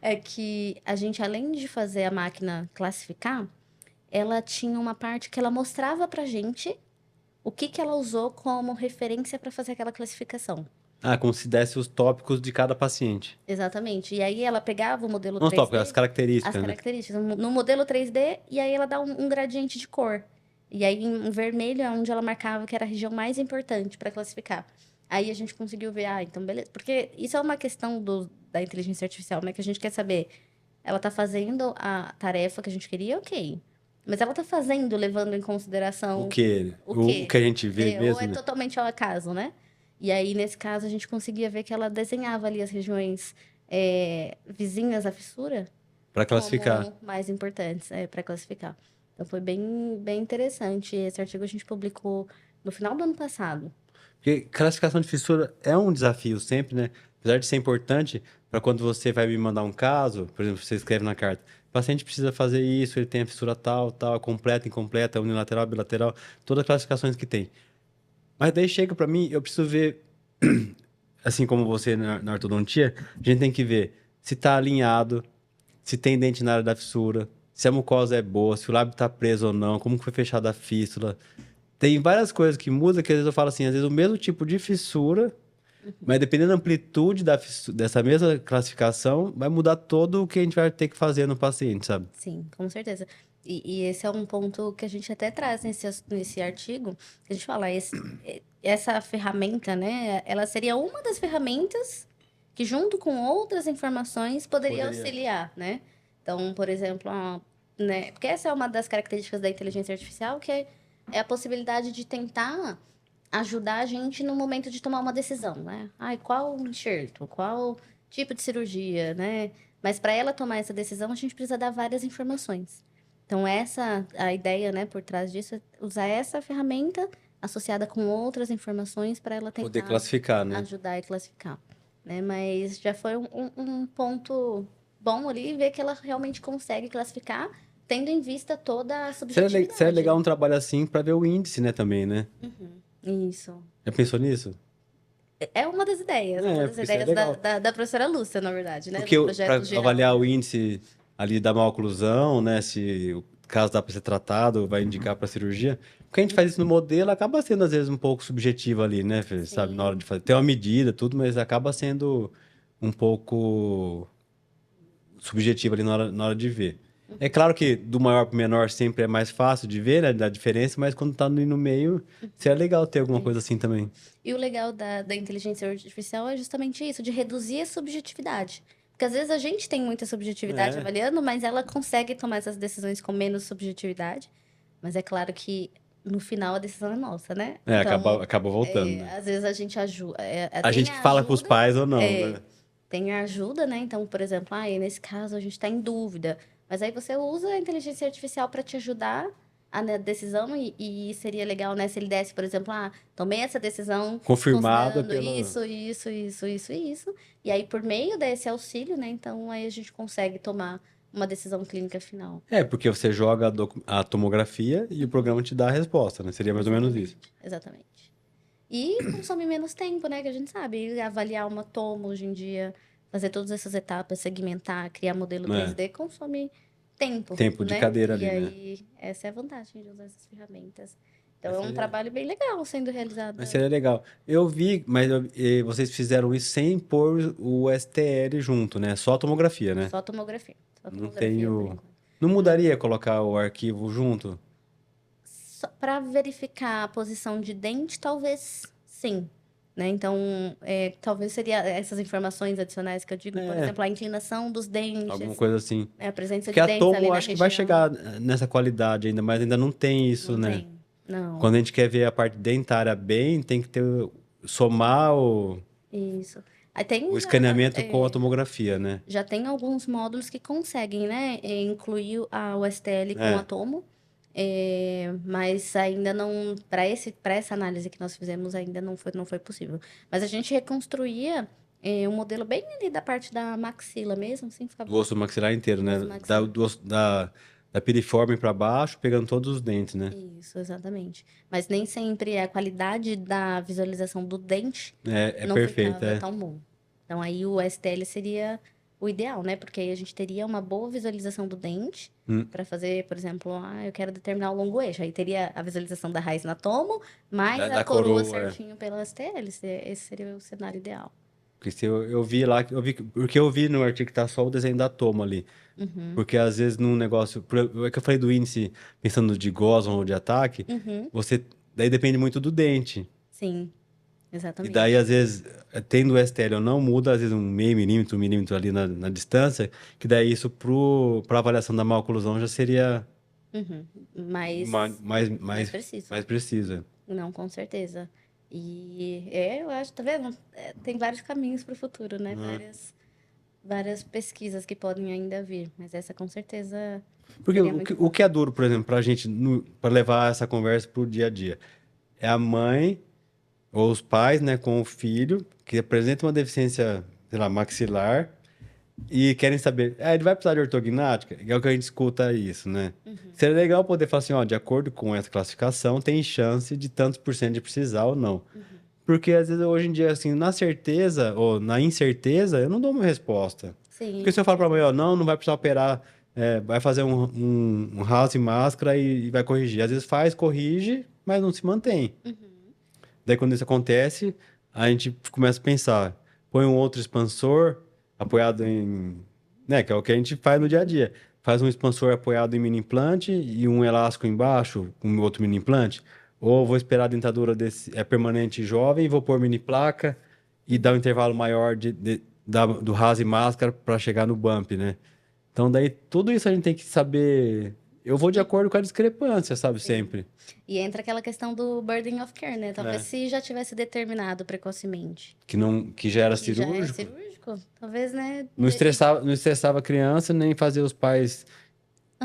é que a gente, além de fazer a máquina classificar, ela tinha uma parte que ela mostrava pra gente o que que ela usou como referência para fazer aquela classificação. Ah, como se desse os tópicos de cada paciente. Exatamente. E aí ela pegava o modelo Não os tópicos, as 3D, as características, né? características, no modelo 3D, e aí ela dá um gradiente de cor. E aí em vermelho é onde ela marcava que era a região mais importante para classificar. Aí a gente conseguiu ver, ah, então beleza. Porque isso é uma questão da inteligência artificial, né? Que a gente quer saber, ela tá fazendo a tarefa que a gente queria, ok. Mas ela tá fazendo levando em O consideração que, o o quê? que a gente vê Ou mesmo, é né? totalmente ao acaso, né? E aí, nesse caso, a gente conseguia ver que ela desenhava ali as regiões vizinhas à fissura Pra classificar. como mais importantes para classificar. Então, foi bem interessante. Esse artigo a gente publicou no final do ano passado. Porque classificação de fissura é um desafio sempre, né? Apesar de ser importante, para quando você vai me mandar um caso, por exemplo, você escreve na carta, o paciente precisa fazer isso, ele tem a fissura tal, tal, completa, incompleta, unilateral, bilateral, todas as classificações que tem. Mas daí chega para mim, eu preciso ver, assim como você na ortodontia, a gente tem que ver se está alinhado, se tem dente na área da fissura, se a mucosa é boa, se o lábio tá preso ou não, como que foi fechada a fístula. Tem várias coisas que mudam, que às vezes eu falo assim, às vezes o mesmo tipo de fissura, mas dependendo da amplitude dessa mesma classificação, vai mudar todo o que a gente vai ter que fazer no paciente, sabe? Sim, com certeza. E esse é um ponto que a gente até traz nesse artigo, que a gente fala, essa ferramenta, né, ela seria uma das ferramentas que, junto com outras informações, poderia auxiliar, né? Então, por exemplo, né, porque essa é uma das características da inteligência artificial, que é a possibilidade de tentar ajudar a gente no momento de tomar uma decisão, né? Ai, qual enxerto, qual tipo de cirurgia, né? Mas para ela tomar essa decisão, a gente precisa dar várias informações. Então, a ideia, né, por trás disso é usar essa ferramenta associada com outras informações para ela Poder tentar classificar, né? ajudar e classificar, né? Mas já foi um ponto bom ali ver que ela realmente consegue classificar, tendo em vista toda a subjetividade. Seria legal um trabalho assim para ver o índice, né, também, né? Isso. Já pensou nisso? É uma das ideias, uma das Porque isso é ideias legal. da professora Lúcia, na verdade, né? Porque Do para projeto geral. avaliar o índice ali da maloclusão, né, se o caso dá para ser tratado, vai indicar para cirurgia. Porque a gente faz isso no modelo, acaba sendo às vezes um pouco subjetivo ali, né, Fê? Sabe, na hora de fazer. Tem uma medida, tudo, mas acaba sendo um pouco subjetivo ali na hora de ver. É claro que do maior para o menor sempre é mais fácil de ver, né, da diferença, mas quando tá no meio, seria legal ter alguma coisa assim também. E o legal da inteligência artificial é justamente isso, de reduzir a subjetividade. Porque às vezes a gente tem muita subjetividade avaliando, mas ela consegue tomar essas decisões com menos subjetividade. Mas é claro que no final a decisão é nossa, né? Acaba voltando, né? Às vezes a gente ajuda. A gente que fala com os pais ou não, né? Tem a ajuda, né? Então, por exemplo, nesse caso a gente está em dúvida. Mas aí você usa a inteligência artificial para te ajudar na decisão e seria legal, né? Se ele desse, por exemplo, tomei essa decisão confirmada pelo isso. E aí, por meio desse auxílio, né? Então, aí a gente consegue tomar uma decisão clínica final. Porque você joga a tomografia e o programa te dá a resposta, né? Seria mais ou menos isso. Exatamente. E consome menos tempo, né? Que a gente sabe. Avaliar uma tomo hoje em dia, fazer todas essas etapas, segmentar, criar modelo 3D, consome tempo. Tempo de né? cadeira ali, né? E aí, essa é a vantagem de usar essas ferramentas. Então, é um trabalho bem legal sendo realizado. Mas seria legal. Eu vi, mas vocês fizeram isso sem pôr o STL junto, né? Só a tomografia, né? Só tomografia. Não mudaria colocar o arquivo junto? Para verificar a posição de dente, talvez sim. Né? Então, talvez seria essas informações adicionais que eu digo, por exemplo, a inclinação dos dentes. Alguma coisa assim. A presença Porque de dentes a ali tomo na acho que região. vai chegar nessa qualidade ainda, mas ainda não tem isso, não né? Tem. Não. Quando a gente quer ver a parte dentária bem, tem que somar Isso. Aí tem o escaneamento com a tomografia, né? Já tem alguns módulos que conseguem, né, incluir o STL com a tomo, mas ainda não, para essa análise que nós fizemos, ainda não foi possível. Mas a gente reconstruía um modelo bem ali da parte da maxila mesmo, assim, ficava... Do osso maxilar inteiro, né? Da piriforme para baixo, pegando todos os dentes, né? Isso, exatamente. Mas nem sempre a qualidade da visualização do dente não perfeita, ficava tão bom. Então, aí o STL seria o ideal, né? Porque aí a gente teria uma boa visualização do dente para fazer, por exemplo, eu quero determinar o longo eixo. Aí teria a visualização da raiz na tomo, mais a coroa certinho pela STL. Esse seria o cenário ideal. Porque eu vi lá, porque eu vi no artigo que tá só o desenho da toma ali. Porque às vezes num negócio, é que eu falei do índice, pensando de Gosman ou de ataque, daí depende muito do dente. Sim, exatamente. E daí às vezes, tendo o STL ou não, muda às vezes um meio milímetro, 1 milímetro ali na distância, que daí isso para avaliação da maloclusão já seria mais preciso. Mais precisa. Não, com certeza. E eu acho, tá vendo? Tem vários caminhos para o futuro, né? Várias pesquisas que podem ainda vir, mas essa com certeza. Porque o que é duro, por exemplo, para a gente, para levar essa conversa para o dia a dia, é a mãe ou os pais, né, com o filho que apresenta uma deficiência, sei lá, maxilar e querem saber, ele vai precisar de ortognática? É o que a gente escuta isso, né? Seria legal poder falar assim, de acordo com essa classificação, tem chance de tantos por cento de precisar ou não. Porque às vezes hoje em dia, assim, na certeza ou na incerteza, eu não dou uma resposta. Sim. Porque se eu falo pra mãe, ó, não vai precisar operar, vai fazer um raso e máscara e vai corrigir. Às vezes faz, corrige, mas não se mantém. Daí quando isso acontece, a gente começa a pensar, põe um outro expansor apoiado em, né, que é o que a gente faz no dia a dia. Faz um expansor apoiado em mini implante e um elástico embaixo, um outro mini implante. Ou vou esperar a dentadura permanente jovem, vou pôr mini placa e dar um intervalo maior do raso e máscara para chegar no bump, né? Então daí tudo isso a gente tem que saber. Eu vou de acordo com a discrepância, sabe? Sim. Sempre. E entra aquela questão do burden of care, né? Talvez É. se já tivesse determinado precocemente, Que já era que já é cirúrgico. cirúrgico, talvez, né? Não estressava a criança, nem fazia os pais,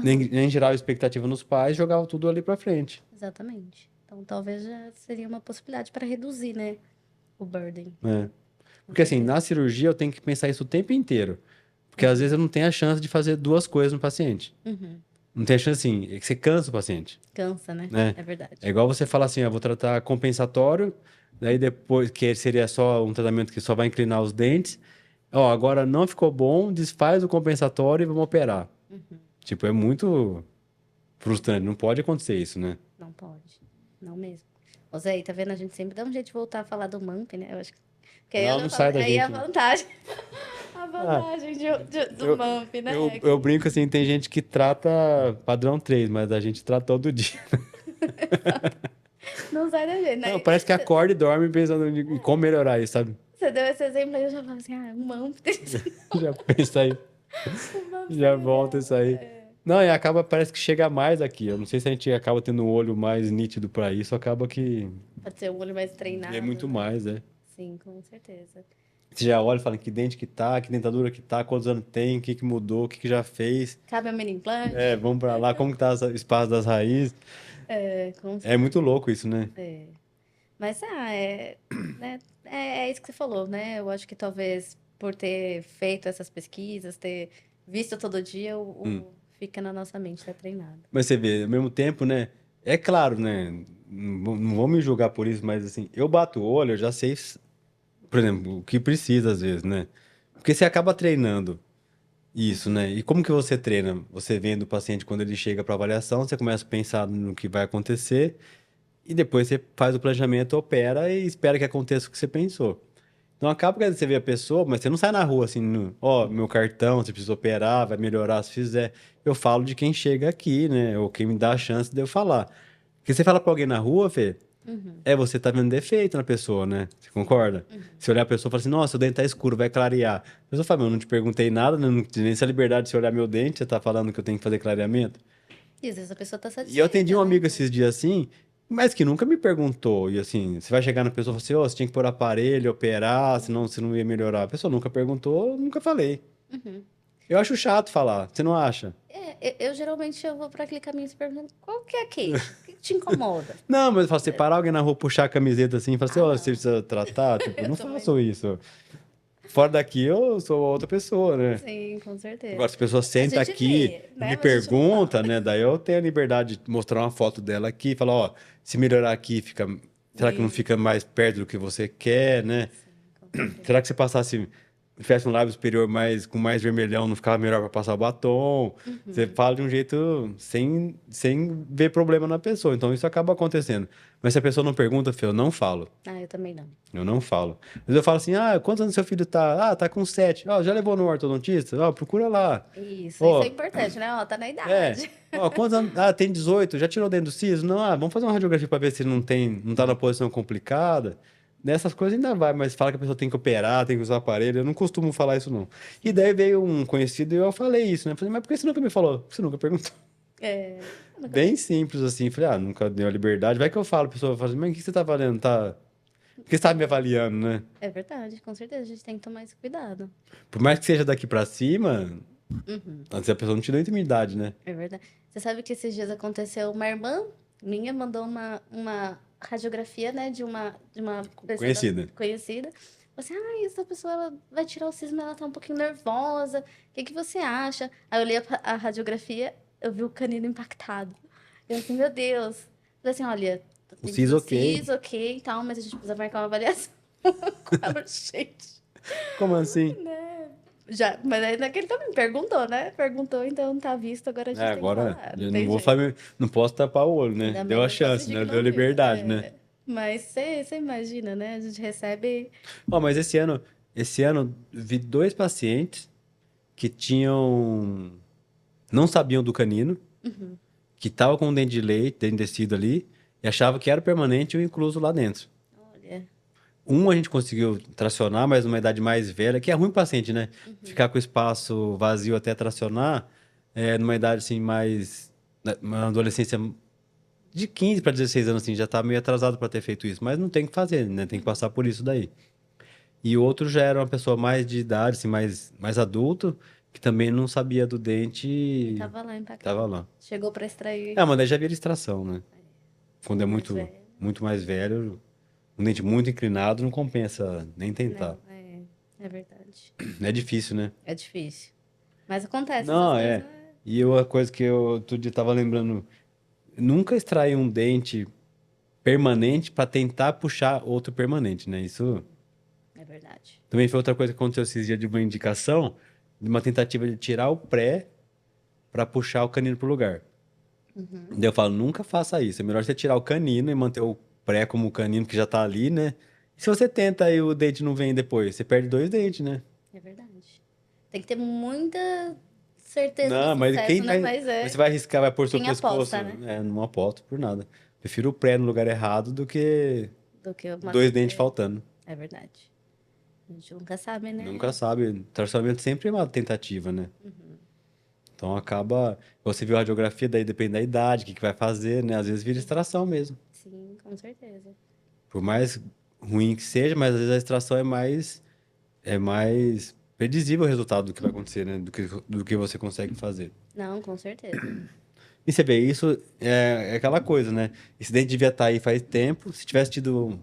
nem gerava expectativa nos pais, jogava tudo ali pra frente. Exatamente. Então, talvez já seria uma possibilidade para reduzir, né? O burden. Né? Porque assim, na cirurgia eu tenho que pensar isso o tempo inteiro. Porque às vezes eu não tenho a chance de fazer duas coisas no paciente. Não tem a chance assim, é que você cansa o paciente, Cansa, né? né? É verdade. É igual você falar assim, ó, vou tratar compensatório, daí depois, que seria só um tratamento que só vai inclinar os dentes. Ó, agora não ficou bom, desfaz o compensatório e vamos operar. Tipo, é muito frustrante, não pode acontecer isso, né? Não pode. Não mesmo. Ô, Zé, tá vendo? A gente sempre dá um jeito de voltar a falar do MAMP, né? Eu acho que aí, Não sai da aí a gente, né? vantagem. A Ah, vantagem do eu, MAMP, né? eu brinco assim, tem gente que trata padrão 3, mas a gente trata todo dia. Não sai da gente, Não, né? parece que acorda e dorme pensando em como melhorar isso, sabe? Você deu esse exemplo aí, eu já falo assim, o MAMP tem Já pensa aí, o MAMP já seria volta isso aí. Não, e acaba, parece que chega mais aqui. Eu não sei se a gente acaba tendo um olho mais nítido pra isso, acaba que Pode ser um olho mais treinado, é muito né? mais, né? Sim, com certeza. Você já olha e fala que dente que tá, que dentadura que tá, quantos anos tem, o que que mudou, o que que já fez. Cabe a mini implante? Vamos pra lá, como que tá o espaço das raízes. Com É muito louco isso, né? É. Mas, né, é isso que você falou, né? Eu acho que talvez por ter feito essas pesquisas, ter visto todo dia, fica na nossa mente, tá treinado. Mas você vê, ao mesmo tempo, né? É claro, né? Não vou me julgar por isso, mas assim, eu bato o olho, eu já sei, por exemplo, o que precisa às vezes, né? Porque você acaba treinando isso, né? E como que você treina? Você vendo o paciente quando ele chega para avaliação, você começa a pensar no que vai acontecer e depois você faz o planejamento, opera e espera que aconteça o que você pensou. Então acaba que você vê a pessoa, mas você não sai na rua assim, ó, meu cartão, você precisa operar, vai melhorar se fizer. Eu falo de quem chega aqui, né? Ou quem me dá a chance de eu falar. Porque você fala pra alguém na rua, Fê, você tá vendo defeito na pessoa, né? Você concorda? Se olhar a pessoa e falar assim, nossa, o dente tá escuro, vai clarear. A pessoa fala, eu não te perguntei nada, né? Não te nem essa liberdade de você olhar meu dente, você tá falando que eu tenho que fazer clareamento. E às vezes a pessoa tá E eu atendi um satisfeita, né? amigo esses dias assim, mas que nunca me perguntou. E assim, você vai chegar na pessoa e falar assim, ó, você tinha que pôr aparelho, operar, senão você não ia melhorar. A pessoa nunca perguntou, eu nunca falei. Eu acho chato falar, você não acha? Eu geralmente eu vou para aquele caminho se perguntando qual que é a queixa? O que que te incomoda? Não, mas eu falo, você parar alguém na rua, puxar a camiseta assim, e falar assim, ó, Não. você precisa tratar, tipo, eu não Também faço isso. Fora daqui, eu sou outra pessoa, né? Sim, com certeza. Agora, se a pessoa A senta gente aqui vê, e né? me Mas a gente não fala. pergunta, né? Daí eu tenho a liberdade de mostrar uma foto dela aqui e falar, ó, se melhorar aqui, será que não fica mais perto do que você quer, né? Sim, com certeza. Será que se passasse, fizesse um lábio superior com mais vermelhão, não ficava melhor para passar o batom? Você fala de um jeito sem ver problema na pessoa. Então isso acaba acontecendo. Mas se a pessoa não pergunta, Fê, eu não falo. Eu também não. Eu não falo. Mas eu falo assim, quantos anos seu filho tá? Tá com 7. Já levou no ortodontista? Procura lá. Isso Ó, é importante, né? Ó, tá na é. idade. Quantos anos? Tem 18. Já tirou dentro do siso? Não, vamos fazer uma radiografia para ver se não tá na posição complicada. Nessas coisas ainda vai, mas fala que a pessoa tem que operar, tem que usar aparelho. Eu não costumo falar isso, não. E daí veio um conhecido e eu falei isso, né? Falei, mas por que você nunca me falou? Por que você nunca perguntou? É, Bem simples assim. Falei, nunca deu a liberdade. Vai que eu falo, a pessoa fala assim, mas o que você tá valendo? Por que você tá me avaliando, né? é verdade, com certeza. A gente tem que tomar esse cuidado. Por mais que seja daqui pra cima, antes a pessoa não te deu intimidade, né? É verdade. Você sabe que esses dias aconteceu, uma irmã minha mandou uma radiografia, né, de uma pessoa Conhecida. conhecida. Você, essa pessoa ela vai tirar o cisma, ela tá um pouquinho nervosa. O que que você acha? Aí eu olhei a radiografia, eu vi o canino impactado. Eu assim, meu Deus. Falei assim, olha, O siso ok. siso ok e tal, mas a gente precisa marcar uma avaliação com ela, gente. Como assim? Né? Já, mas aí naquele também perguntou, né? Perguntou, então tá visto, agora a gente tem que Agora falar. Não eu não tem vou jeito. falar, não posso tapar o olho, né? Deu Também a não posso chance, fingir né? que Deu não viu. liberdade, né? É. Mas você imagina, né? A gente recebe. Ó, mas esse ano vi 2 pacientes que não sabiam do canino, Uhum. que tava com o dente de leite, dente descido ali, e achava que era permanente e o incluso lá dentro. Olha. Um a gente conseguiu tracionar, mas numa idade mais velha, que é ruim pro paciente, né? Uhum. Ficar com o espaço vazio até tracionar, numa idade assim mais, uma adolescência de 15 para 16 anos assim, já tá meio atrasado para ter feito isso, mas não tem o que fazer, né? Tem que Uhum. passar por isso daí. E o outro já era uma pessoa mais de idade, assim, mais adulto, que também não sabia do dente E e tava lá tava impactado. lá. Chegou pra É, extrair mas daí já vira extração, né? Quando é o mais muito, velho. muito mais velho, um dente muito inclinado não compensa nem tentar. Não, é verdade. É difícil, né? É difícil. Mas acontece essas Não, coisas, é. né? E uma coisa que eu outro dia tava lembrando, nunca extrair um dente permanente para tentar puxar outro permanente, né? Isso É verdade. também foi outra coisa que aconteceu esses dias de uma indicação, de uma tentativa de tirar o pré para puxar o canino pro lugar. Uhum. Daí eu falo, nunca faça isso. É melhor você tirar o canino e manter o pré como o canino que já tá ali, né? E se você tenta e o dente não vem depois, você perde 2 dentes, né? É verdade. Tem que ter muita certeza do Não, mas sucesso, quem né? vai. Mas Mas você vai arriscar, vai pôr seu quem pescoço. aposta, né? Não aposto por nada. Prefiro o pré no lugar errado do que Do que uma. 2 dentes faltando. É verdade. A gente nunca sabe, Nunca né? sabe. Tratamento sempre é uma tentativa, né? Uhum. Então acaba. Você viu a radiografia, daí depende da idade, o que vai fazer, né? Às vezes vira extração mesmo. Sim, com certeza. Por mais ruim que seja, mas às vezes a extração é mais predizível o resultado do que vai acontecer, né? Do que você consegue fazer. Não, com certeza. E você vê, isso é aquela coisa, né? Esse dente devia estar aí faz tempo. Se tivesse tido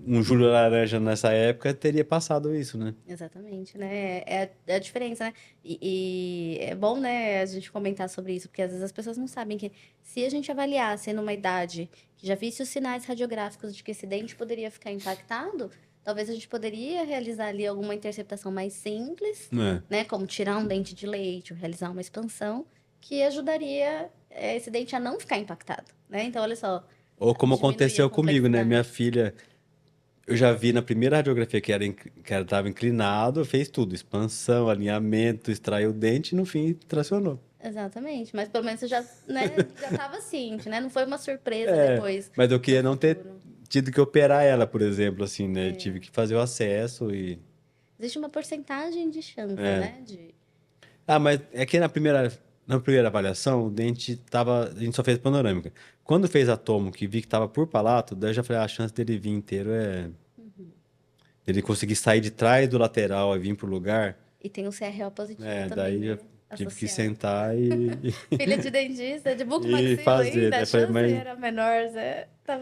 um Júlio Laranja nessa época, teria passado isso, né? Exatamente, né? É a diferença, né? E é bom, né, a gente comentar sobre isso, porque às vezes as pessoas não sabem que se a gente avaliasse numa idade que já visse os sinais radiográficos de que esse dente poderia ficar impactado, talvez a gente poderia realizar ali alguma interceptação mais simples, É. né? Como tirar um dente de leite ou realizar uma expansão, que ajudaria esse dente a não ficar impactado, né? Então, olha só, Ou como diminuir a aconteceu comigo, né? Minha complexidade. filha, eu já vi na primeira radiografia que ela estava inclinado, fez tudo, expansão, alinhamento, extraiu o dente e no fim tracionou. Exatamente, mas pelo menos você já, né, já estava ciente, né? Não foi uma surpresa É, depois mas eu no queria não ter futuro. tido que operar ela, por exemplo, assim, né? Tive que fazer o acesso e. Existe uma porcentagem de chance, É. né? De... Ah, mas é que na primeira avaliação, o dente tava. A gente só fez panorâmica. Quando fez a tomo, que vi que tava por palato, daí eu já falei, a chance dele vir inteiro é. Uhum. Ele conseguir sair de trás do lateral e vir pro lugar. E tem o CRO positivo também, Daí eu né? tive que Associado. sentar e, Filha de dentista, de e bucomaxila fazer. ainda, Daí a eu falei, chance mas, era menor,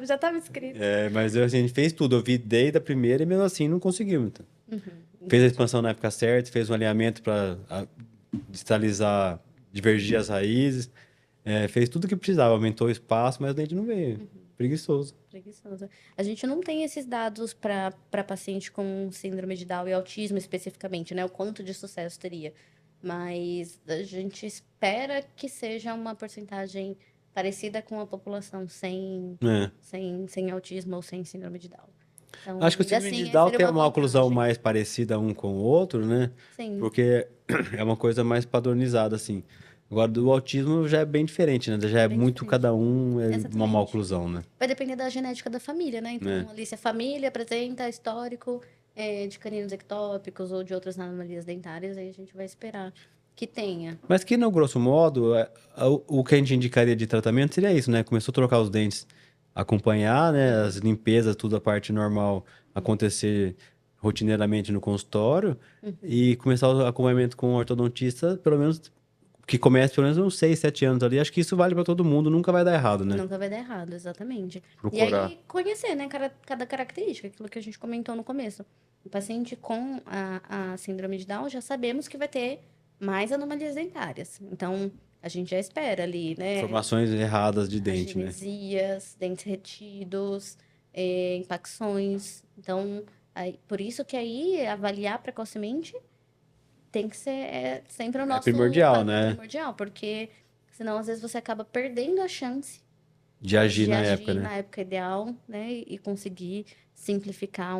já estava escrito. mas assim, a gente fez tudo. Eu vi desde a primeira e mesmo assim não conseguiu. Então. Uhum, Fez a entendi. expansão na época certa, fez um alinhamento para distalizar, divergir as raízes. Fez tudo o que precisava, aumentou o espaço, mas o dente não veio. Preguiçoso. Preguiçosa. A gente não tem esses dados para paciente com síndrome de Down e autismo especificamente, né? O quanto de sucesso teria. Mas a gente espera que seja uma porcentagem parecida com a população É. sem autismo ou sem síndrome de Down. Então, Acho que o ainda síndrome assim, de Down seria tem uma uma oclusão vantagem. mais parecida um com o outro, né? Sim, Porque é uma coisa mais padronizada, assim. Agora, do autismo já é bem diferente, né? Já é bem muito diferente. cada um, é uma má Exatamente. oclusão, né? Vai depender da genética da família, né? Né? Então, ali se a família apresenta histórico de caninos ectópicos ou de outras anomalias dentárias, aí a gente vai esperar que tenha. Mas que, no grosso modo, o que a gente indicaria de tratamento seria isso, né? Começou a trocar os dentes, acompanhar, né? As limpezas, tudo a parte normal acontecer rotineiramente no consultório Uhum. e começar o acompanhamento com o ortodontista, pelo menos que comece pelo menos uns 6, 7 anos ali. Acho que isso vale para todo mundo, nunca vai dar errado, né? Nunca vai dar errado, exatamente. E Procurar. aí, conhecer, né, cada característica, aquilo que a gente comentou no começo. O paciente com a síndrome de Down, já sabemos que vai ter mais anomalias dentárias. Então, a gente já espera ali, né? Formações erradas de dente, né? Agenesias, dentes retidos, impacções. Então, por isso que aí avaliar precocemente tem que ser sempre o É nosso primordial, padrão né? primordial, porque senão às vezes você acaba perdendo a chance De agir de na época, agir né? na época ideal, né? E conseguir simplificar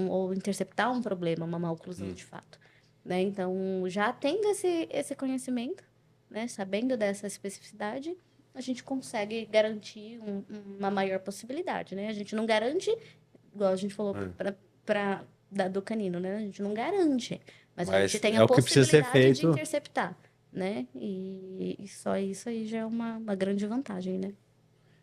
ou interceptar um problema, uma má oclusão de fato, né? Então, já tendo esse conhecimento, né? Sabendo dessa especificidade, a gente consegue garantir uma maior possibilidade, né? A gente não garante, igual a gente falou É. do canino, né? A gente não garante, mas a gente Mas tem é a o que precisa ser possibilidade de feito. interceptar, né? E só isso aí já é uma grande vantagem, né?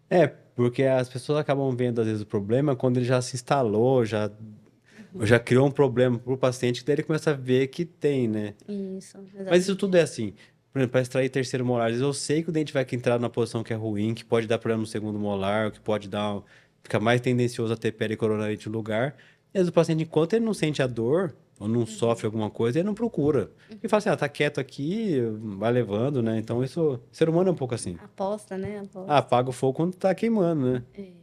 É, porque as pessoas acabam vendo, às vezes, o problema quando ele já se instalou, já criou um problema para o paciente, que daí ele começa a ver que tem, né? Isso, Mas isso exatamente. tudo é assim. Por exemplo, para extrair terceiro molar, às vezes eu sei que o dente vai entrar na posição que é ruim, que pode dar problema no segundo molar, que pode dar, ficar mais tendencioso a ter pericoronarite no lugar. E às vezes o paciente, enquanto ele não sente a dor, ou não sofre alguma coisa, ele não procura. Ele fala assim, ah, tá quieto aqui, vai levando, né? Então isso, ser humano é um pouco assim. Aposta, né? Ah, Aposta. apaga o fogo quando tá queimando, né? É,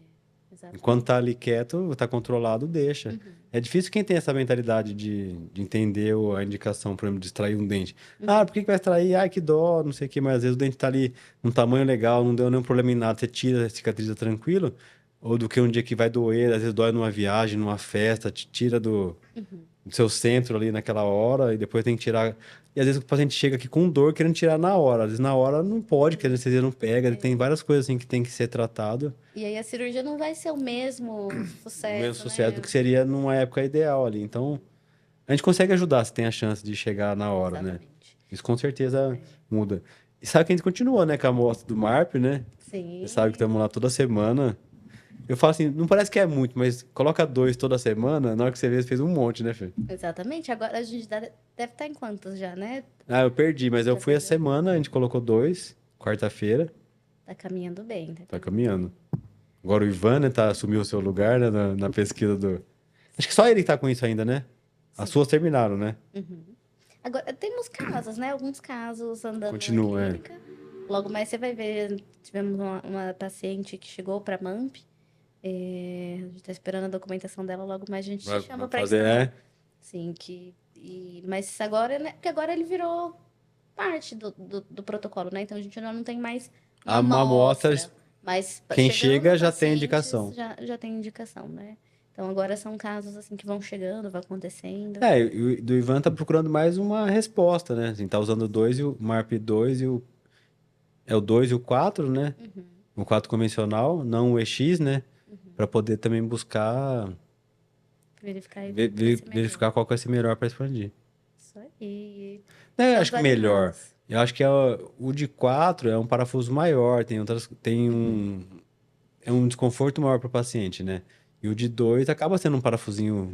Enquanto tá exatamente. ali quieto, tá controlado, deixa. É difícil quem tem essa mentalidade de entender a indicação, por exemplo, de extrair um dente. Ah, por que que vai extrair? Ai, que dó, não sei o que, mas às vezes o dente tá ali num tamanho legal, não deu nenhum problema em nada, você tira, cicatriza tranquilo. Ou do que um dia que vai doer, às vezes dói numa viagem, numa festa, te tira do seu centro ali naquela hora e depois tem que tirar. E às vezes o paciente chega aqui com dor querendo tirar na hora. Às vezes na hora não pode, que a anestesia não pega, tem várias coisas assim que tem que ser tratado. E aí a cirurgia não vai ser o mesmo O mesmo sucesso, sucesso do né? que seria numa época ideal ali. Então, a gente consegue ajudar se tem a chance de chegar na hora, né? Exatamente. Isso com certeza muda. E sabe que a gente continua, né, com a mostra do MARP, né? Você sabe que Sim, estamos lá toda semana. Eu falo assim, não parece que é muito, mas coloca 2 toda semana, na hora que você vê, você fez um monte, né, Fê? exatamente. Agora a gente deve estar em quantos já, né? Ah, eu perdi, mas eu Já fui a perdeu. semana, a gente colocou 2, quarta-feira, Tá caminhando bem, tá tá caminhando caminhando. bem. Agora o Ivan, né, assumiu o seu lugar, né, na pesquisa do... Acho que só ele que tá com isso ainda, né? As Sim. suas terminaram, né? Agora, temos casos, né? Alguns casos andando na Continua, é. clínica. Logo mais você vai ver, tivemos uma paciente que chegou para MAMP. A gente está esperando a documentação dela, logo mais a gente te chama Vai para fazer, instalar. é? Sim, mas agora, né? Porque agora ele virou parte do protocolo, né? Então a gente não tem mais uma Uma amostra, amostra. Mas quem chegando chega já tem pacientes, indicação. já tem indicação, né? Então agora são casos assim que vão chegando, vai acontecendo. É, e o do Ivan tá procurando mais uma resposta, né? Assim, tá usando o 2 e o MARP 2 e o... É o 2 e o 4, né? O 4 convencional, não o EX, né? Pra poder também buscar... Verificar aí qual que vai ser melhor. verificar qual que vai ser melhor para expandir. Isso aí. Né, eu acho Estamos que melhor. animados. Eu acho que o de 4 é um parafuso maior, tem é um desconforto maior para o paciente, né? E o de 2 acaba sendo um parafusinho.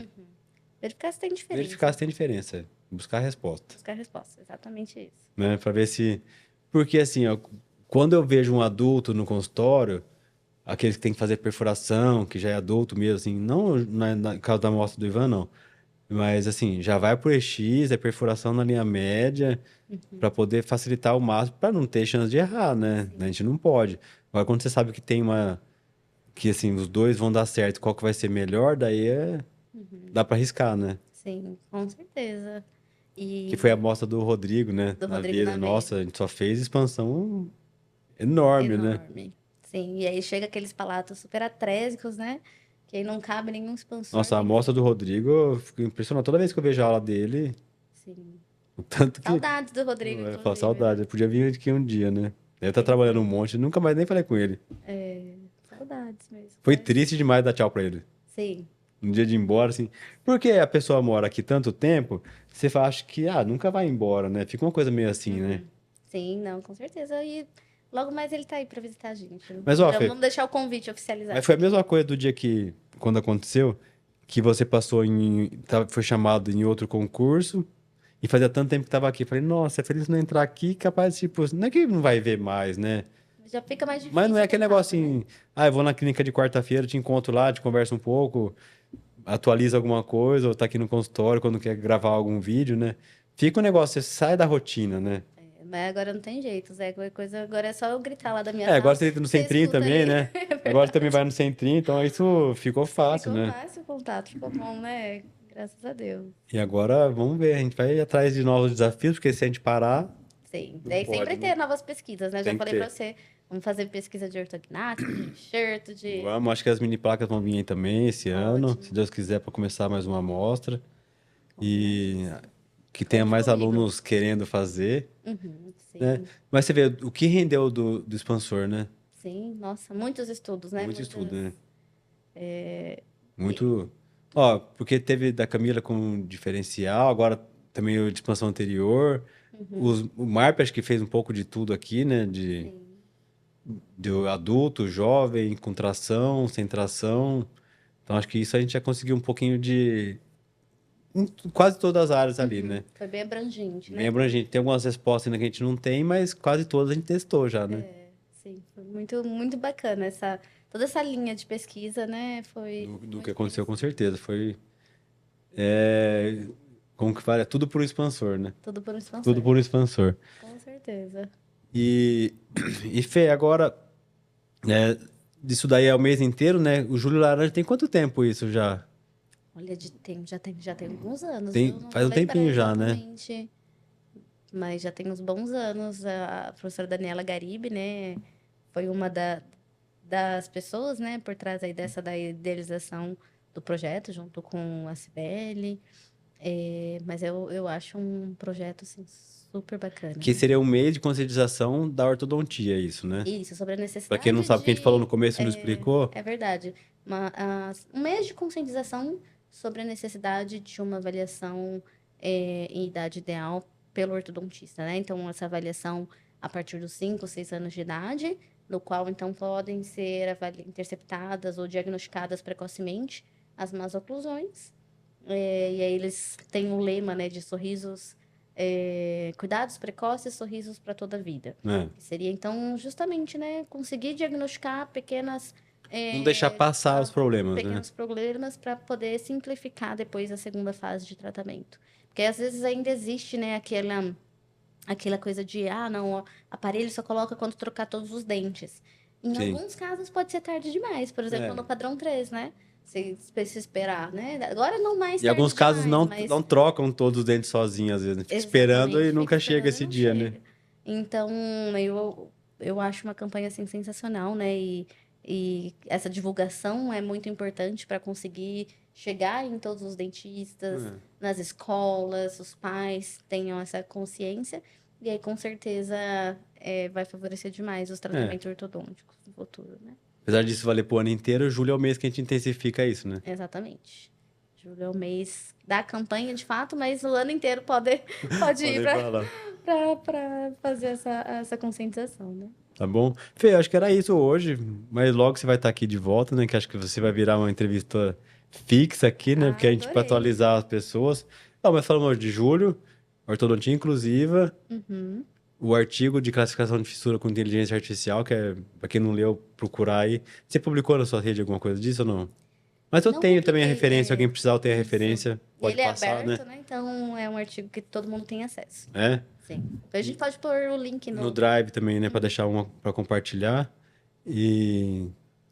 Verificar se tem Verificar diferença. se tem diferença, buscar a resposta, Buscar a resposta. Exatamente isso. né? Para ver se. Porque assim, ó, quando eu vejo um adulto no consultório, aqueles que tem que fazer perfuração, que já é adulto mesmo, assim, não na caso da amostra do Ivan, não. Mas assim, já vai pro EX, é perfuração na linha média, para poder facilitar o máximo, para não ter chance de errar, né? A gente não pode. Agora, quando você sabe que tem que assim, os dois vão dar certo, qual que vai ser melhor, daí dá para arriscar, né? Sim, com certeza. Que foi a E amostra do Rodrigo, né? do Na Rodrigo Veja. na Nossa, Veja. a gente só fez expansão enorme, né? Enorme. Sim, e aí chega aqueles palatos super atrésicos, né? Que aí não cabe nenhum expansor, Nossa, a tem que amostra ser. do Rodrigo, eu fico impressionado toda vez que eu vejo a aula dele, Sim. o tanto que Saudades do Rodrigo, eu falo inclusive, saudade. né? Eu podia vir aqui um dia, né? Ele tá Pois trabalhando um é. monte, nunca mais nem falei com ele. Saudades mesmo. Foi Mas, triste demais dar tchau pra ele. sim, No dia de ir embora, assim. Porque a pessoa mora aqui tanto tempo, você acha que, nunca vai embora, né? Fica uma coisa meio assim, né? sim, não, com certeza. E logo mais ele tá aí pra visitar a gente. Mas, ó, Vamos Fê, deixar o convite mas oficializado. foi a mesma coisa do dia que, quando aconteceu, que você passou foi chamado em outro concurso e fazia tanto tempo que tava aqui. Falei, nossa, é feliz não entrar aqui, capaz, tipo, não é que não vai ver mais, né? Já fica mais Mas não é difícil o aquele negócio contato, né? assim, eu vou na clínica de quarta-feira, te encontro lá, te converso um pouco, atualiza alguma coisa, ou tá aqui no consultório quando quer gravar algum vídeo, né? Fica um negócio, você sai da rotina, né? Mas agora não tem jeito, Zé. Qualquer coisa, agora é só eu gritar lá da minha É, agora sala. você entra no Você Centrinho escuta também, ali. né? É Agora você também vai verdade. no Centrinho, então isso ficou fácil, Ficou né? fácil o contato, ficou bom, né? graças a Deus. E agora, vamos ver, a gente vai atrás de novos desafios, porque se a gente parar, Sim. não Daí pode, sempre né? ter novas pesquisas, né? Eu já Tem que falei pra ter. você, vamos fazer pesquisa de ortognática, de enxerto, de... Vamos, acho que as mini placas vão vir aí também esse ano, se Ótimo. Deus quiser, para começar mais uma amostra. E Combinadíssimo. que tenha Conte mais comigo. alunos querendo fazer, né? Sim, Mas você vê o que rendeu do expansor, né? sim. Nossa, muitos estudos, né? Muito estudo, né? E- Muito. Ó, porque teve da Camila com diferencial, agora também o de expansão anterior. O Marp acho que fez um pouco de tudo aqui, né? Sim. De adulto, jovem, com tração, sem tração. Então acho que isso a gente já conseguiu um pouquinho de. Em quase todas as áreas ali, né? Foi bem abrangente, Bem né? Foi, abrangente. Tem algumas respostas ainda que a gente não tem, mas quase todas a gente testou já, né? sim, foi muito, muito bacana toda essa linha de pesquisa, né? Foi Do que muito aconteceu, com interessante. certeza. Foi. É, como que fala? É tudo por um expansor, né? Tudo por um Tudo expansor. por um expansor. Com certeza. E, e Fê, agora, né, isso daí é o mês inteiro, né? O Júlio Laranja tem quanto tempo isso já? Olha, de tempo, já tem alguns anos, viu? Tem, Não faz vou um lembrar tempinho já, né? exatamente, mas já tem uns bons anos. A professora Daniela Garibe, né? Foi uma das pessoas, né, por trás aí da idealização do projeto, junto com a Cibele. Mas eu acho um projeto, assim, super bacana, Que né? seria um mês de conscientização da ortodontia, isso, né? Isso, sobre a Pra quem não necessidade sabe o que a gente falou no de... começo, não explicou. É verdade. Um mês de conscientização sobre a necessidade de uma avaliação em idade ideal pelo ortodontista, né? Então, essa avaliação a partir dos 5, 6 anos de idade, no qual, então, podem ser interceptadas ou diagnosticadas precocemente as más oclusões. E aí eles têm um lema, né, de sorrisos, cuidados precoces, sorrisos para toda a vida. Né? Que seria, então, justamente, né, conseguir diagnosticar Não deixar passar os problemas, né? pequenos problemas para poder simplificar depois a segunda fase de tratamento. Porque às vezes ainda existe, né, aquela coisa de, não, o aparelho só coloca quando trocar todos os dentes. Em Sim. alguns casos pode ser tarde demais, por exemplo, no padrão 3, né? Se esperar, né? Agora não mais Em tarde alguns casos demais, não, mas não trocam todos os dentes sozinhos, às vezes, né? Fica esperando exatamente, e fica nunca chega esperando e esse não dia, né? chega. Então, eu acho uma campanha assim sensacional, né? E essa divulgação é muito importante para conseguir chegar em todos os dentistas, nas escolas, os pais tenham essa consciência. E aí, com certeza, vai favorecer demais os tratamentos ortodônticos no futuro, né? Apesar disso valer pro ano inteiro, julho é o mês que a gente intensifica isso, né? Exatamente. Julho é o mês da campanha, de fato, mas o ano inteiro pode ir Podem falar. para fazer essa conscientização, né? Tá bom? Fê, acho que era isso hoje, mas logo você vai estar aqui de volta, né? Que acho que você vai virar uma entrevista fixa aqui, né? Porque a gente, para Adorei. atualizar as pessoas. Não, mas falamos hoje de julho, ortodontia inclusiva, o artigo de classificação de fissura com inteligência artificial, que é, para quem não leu, procurar aí. Você publicou na sua rede alguma coisa disso ou não? Mas eu Não tenho também a publiquei, referência, se alguém precisar, eu tenho a isso. referência, E pode ele é passar, aberto, né? Então é um artigo que todo mundo tem acesso. É? Sim. Depois a gente pode pôr o link No Drive também, né? Para deixar uma para compartilhar. E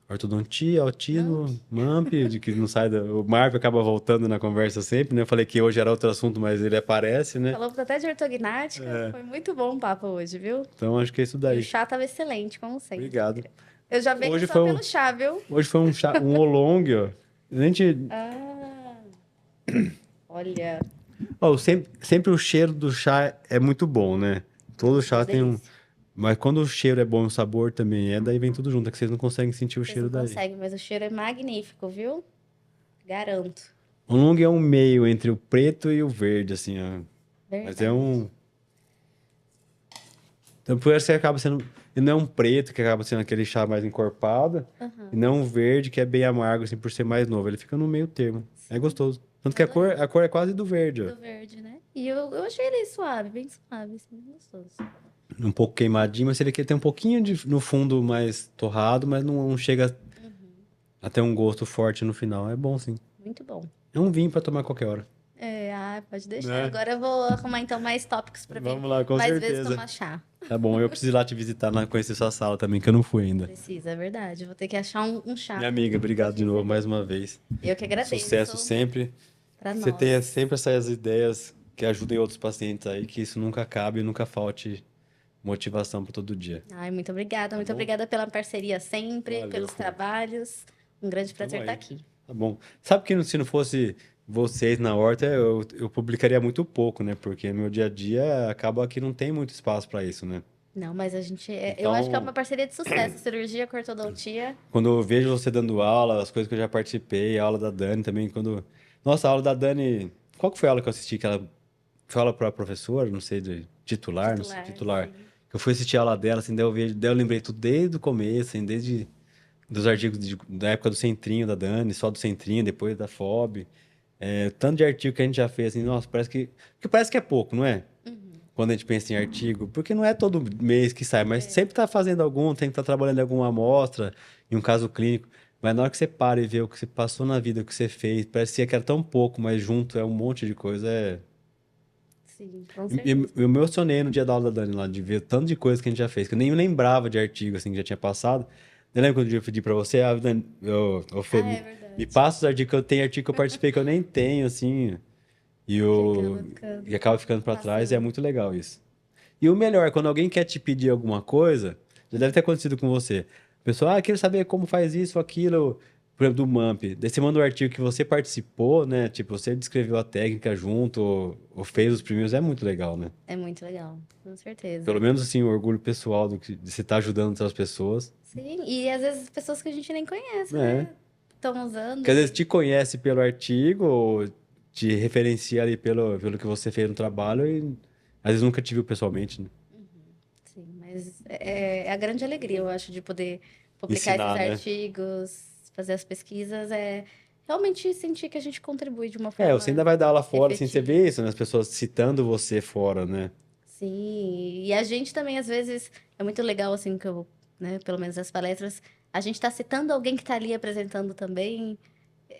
ortodontia, autismo, MAMP, de que não sai o Marco acaba voltando na conversa sempre, né? Eu falei que hoje era outro assunto, mas ele aparece, né? Falamos até de ortognática. Foi muito bom o papo hoje, viu? Então acho que é isso E o daí. chá tava excelente, como sempre. Obrigado. Eu já venho Hoje só foi pelo chá, viu? hoje foi um chá, um oolong, ó. A gente, Ah, olha, sempre o cheiro do chá é muito bom, né? Todo chá tem um, delícia. mas quando o cheiro é bom e o sabor também é, daí vem tudo junto, é que vocês não conseguem sentir o Vocês cheiro não daí. conseguem, mas o cheiro é magnífico, viu? Garanto. O long é um meio entre o preto e o verde, assim, ó. Mas Verdade. é um. Então, por isso que acaba sendo. E não é um preto, que acaba sendo aquele chá mais encorpado. E não um verde, que é bem amargo, assim, por ser mais novo. Ele fica no meio termo. É gostoso. Tanto que a cor é quase do verde, ó. Do verde, né? E eu achei ele suave, bem suave, assim, bem gostoso. Um pouco queimadinho, mas ele quer ter um pouquinho no fundo mais torrado, mas não chega a ter um gosto forte no final. É bom, sim. Muito bom. É um vinho pra tomar qualquer hora. Pode deixar. Né? Agora eu vou arrumar então mais tópicos pra vir Vamos lá, com mais certeza. vezes tomar chá. Tá bom, eu preciso ir lá te visitar, conhecer sua sala também, que eu não fui ainda. Precisa, é verdade. Vou ter que achar um chá. Minha amiga, obrigado de novo mais uma vez. Eu que agradeço. Sucesso sempre. para Você tenha nós. sempre essas ideias que ajudem outros pacientes aí, que isso nunca acabe e nunca falte motivação para todo dia. Ai, Tá muito bom? obrigada pela parceria sempre, Valeu, pelos Clô. trabalhos. Um grande Tamo prazer estar aí. aqui. Tá bom. Sabe que se não fosse vocês na horta, eu publicaria muito pouco, né? Porque no meu dia a dia acaba que não tem muito espaço para isso, né? Não, mas a gente, eu acho que é Então, uma parceria de sucesso. Cirurgia com ortodontia. quando eu vejo você dando aula, as coisas que eu já participei, a aula da Dani também, quando... Nossa, a aula da Dani... Qual que foi a aula que eu assisti? Que ela foi aula para professora, não sei, de titular, não sei, Titular, titular. sim. Eu fui assistir a aula dela, assim, daí eu lembrei tudo desde o começo, assim, desde dos artigos da época do Centrinho, da Dani, só do Centrinho, depois da FOB. Tanto de artigo que a gente já fez, assim, nossa, parece que é pouco, não é? Uhum. Quando a gente pensa em artigo, porque não é todo mês que sai, mas sempre tá fazendo algum, tem que estar trabalhando em alguma amostra, em um caso clínico. Mas na hora que você para e vê o que você passou na vida, o que você fez, parecia que era tão pouco, mas junto é um monte de coisa. Sim, com certeza. Eu me emocionei no dia da aula da Dani lá, de ver o tanto de coisa que a gente já fez, que eu nem lembrava de artigo, assim, que já tinha passado. Eu lembro quando eu pedi pra você, Dani, Fê, Ah, é me verdade. passa os artigos que eu tenho, artigo que eu participei que eu nem tenho, assim, Que acaba ficando e acaba ficando pra trás, e é passando. muito legal isso. E o melhor, quando alguém quer te pedir alguma coisa, já deve ter acontecido com você. A pessoa, quero saber como faz isso, aquilo, por exemplo, do MAMP. Daí você manda um artigo que você participou, né? Tipo, você descreveu a técnica junto, ou fez os primeiros, é muito legal, né? É muito legal, com certeza. Pelo menos, assim, o orgulho pessoal de você estar ajudando outras pessoas. Sim, e às vezes pessoas que a gente nem conhece, É. né? Estão usando Porque às vezes e. te conhece pelo artigo, ou te referencia ali pelo que você fez no trabalho, e às vezes nunca te viu pessoalmente, né? Sim, mas é a grande alegria, eu acho, de poder publicar esses Ensinar, né? artigos, fazer as pesquisas, é realmente sentir que a gente contribui de uma Você ainda forma vai dar aula fora, assim, você efetiva. vê isso, né? As pessoas citando você fora, né? Sim, e a gente também, às vezes, é muito legal, assim, que eu, né, pelo menos as palestras, a gente está citando alguém que está ali apresentando também,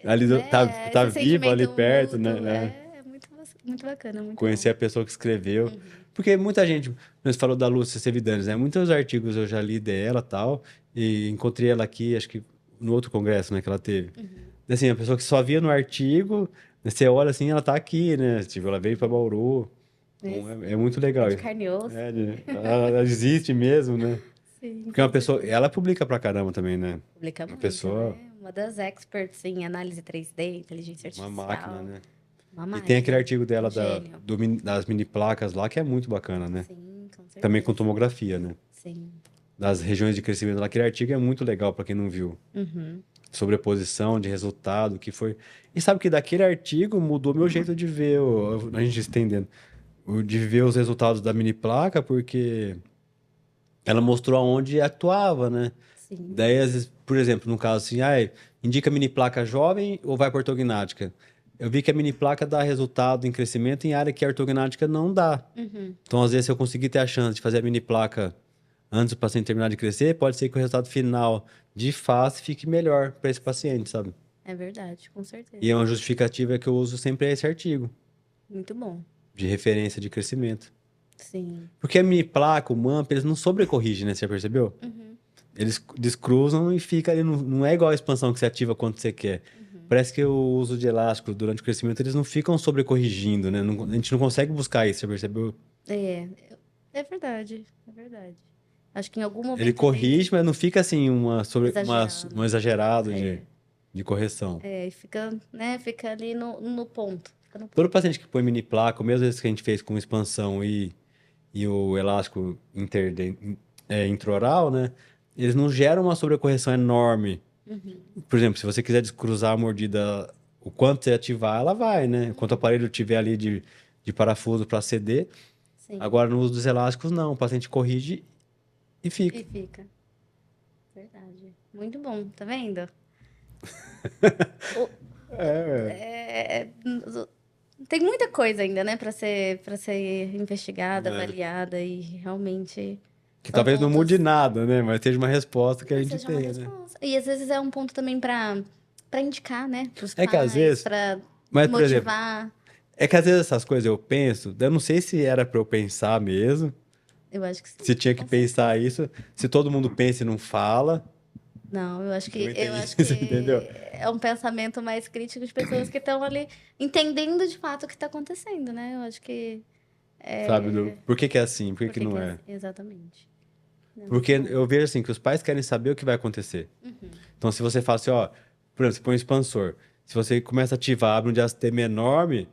Ali né? tá Esse vivo ali sentimento perto, mútuo né? é muito, muito bacana, muito bom. Conhecer a pessoa que escreveu. Uhum. Porque muita gente, você falou da Lúcia Sevidanes, né? Muitos artigos eu já li dela e tal, e encontrei ela aqui, acho que no outro congresso, né, que ela teve. Uhum. Assim, a pessoa que só via no artigo, né, você olha assim, ela tá aqui, né? Tipo, ela veio para Bauru. Então, Esse é muito é legal de isso. carne e osso. Ela existe mesmo, né? Sim, Porque é uma com pessoa, certeza. ela publica pra caramba também, né? Publica Uma muito, ela pessoa, é uma das experts em análise 3D, inteligência uma máquina, artificial, né? uma E tem aquele máquina, artigo um dela gênio. das mini placas lá, que é muito bacana, né? Sim, com Também com certeza. tomografia, né? Sim. Das regiões de crescimento lá. Aquele artigo é muito legal para quem não viu. Uhum. Sobreposição de resultado, que foi. E sabe que daquele artigo mudou meu jeito de ver, a gente estendendo, de ver os resultados da mini placa, porque ela mostrou aonde atuava, né? Sim. Daí, às vezes, por exemplo, no caso assim, indica mini placa jovem ou vai para ortognática? Eu vi que a mini placa dá resultado em crescimento em área que a ortognática não dá. Uhum. Então, às vezes, se eu conseguir ter a chance de fazer a mini placa antes do paciente terminar de crescer, pode ser que o resultado final de face fique melhor para esse paciente, sabe? É verdade, com E é certeza. uma justificativa que eu uso sempre é esse artigo Muito bom. de referência de crescimento. Sim. Porque a mini placa, o MAMP, eles não sobrecorrigem, né? Você já percebeu? Uhum. Eles descruzam e fica ali. Não é igual a expansão que você ativa quando você quer. Uhum. Parece que o uso de elástico durante o crescimento, eles não ficam sobrecorrigindo, né? A gente não consegue buscar isso, você percebeu? É, é verdade, é verdade. Acho que em algum Ele momento corrige, ali mas não fica assim um exagerado. exagerado É, de correção. e fica, né, fica ali no ponto. Fica no Todo ponto. paciente que põe mini placa, mesmo vezes que a gente fez com expansão e o elástico intraoral, né? Eles não geram uma sobrecorreção enorme. Uhum. Por exemplo, se você quiser descruzar a mordida, o quanto você ativar, ela vai, né? Enquanto o aparelho tiver ali de parafuso para ceder. Sim. Agora, no uso dos elásticos, não. O paciente corrige e E fica. fica. Verdade. Muito bom, tá vendo? O- É. é, tem muita coisa ainda, né, para ser investigada, É. avaliada e realmente Que são talvez não mude pontos. nada, né? Mas seja uma resposta que a Mas gente seja uma tenha, né? resposta. E às vezes é um ponto também para indicar, né, para os É que às pais, vezes, para mas por exemplo, motivar. é que às vezes essas coisas eu penso, eu não sei se era para eu pensar mesmo, Eu acho que sim, se tinha que com pensar certeza. isso, se todo mundo pensa e não fala, Não, eu acho que, Não tem eu acho isso, que entendeu? é um pensamento mais crítico de pessoas que estão ali entendendo de fato o que está acontecendo, né? Eu acho que Sabe? é. Por que que é assim? Por que Por que que que não é é? assim? Exatamente. É Porque muito bom. eu vejo assim, que os pais querem saber o que vai acontecer. Então, se você fala assim, ó, por exemplo, você põe um expansor. Se você começa a ativar, abre um diastema enorme,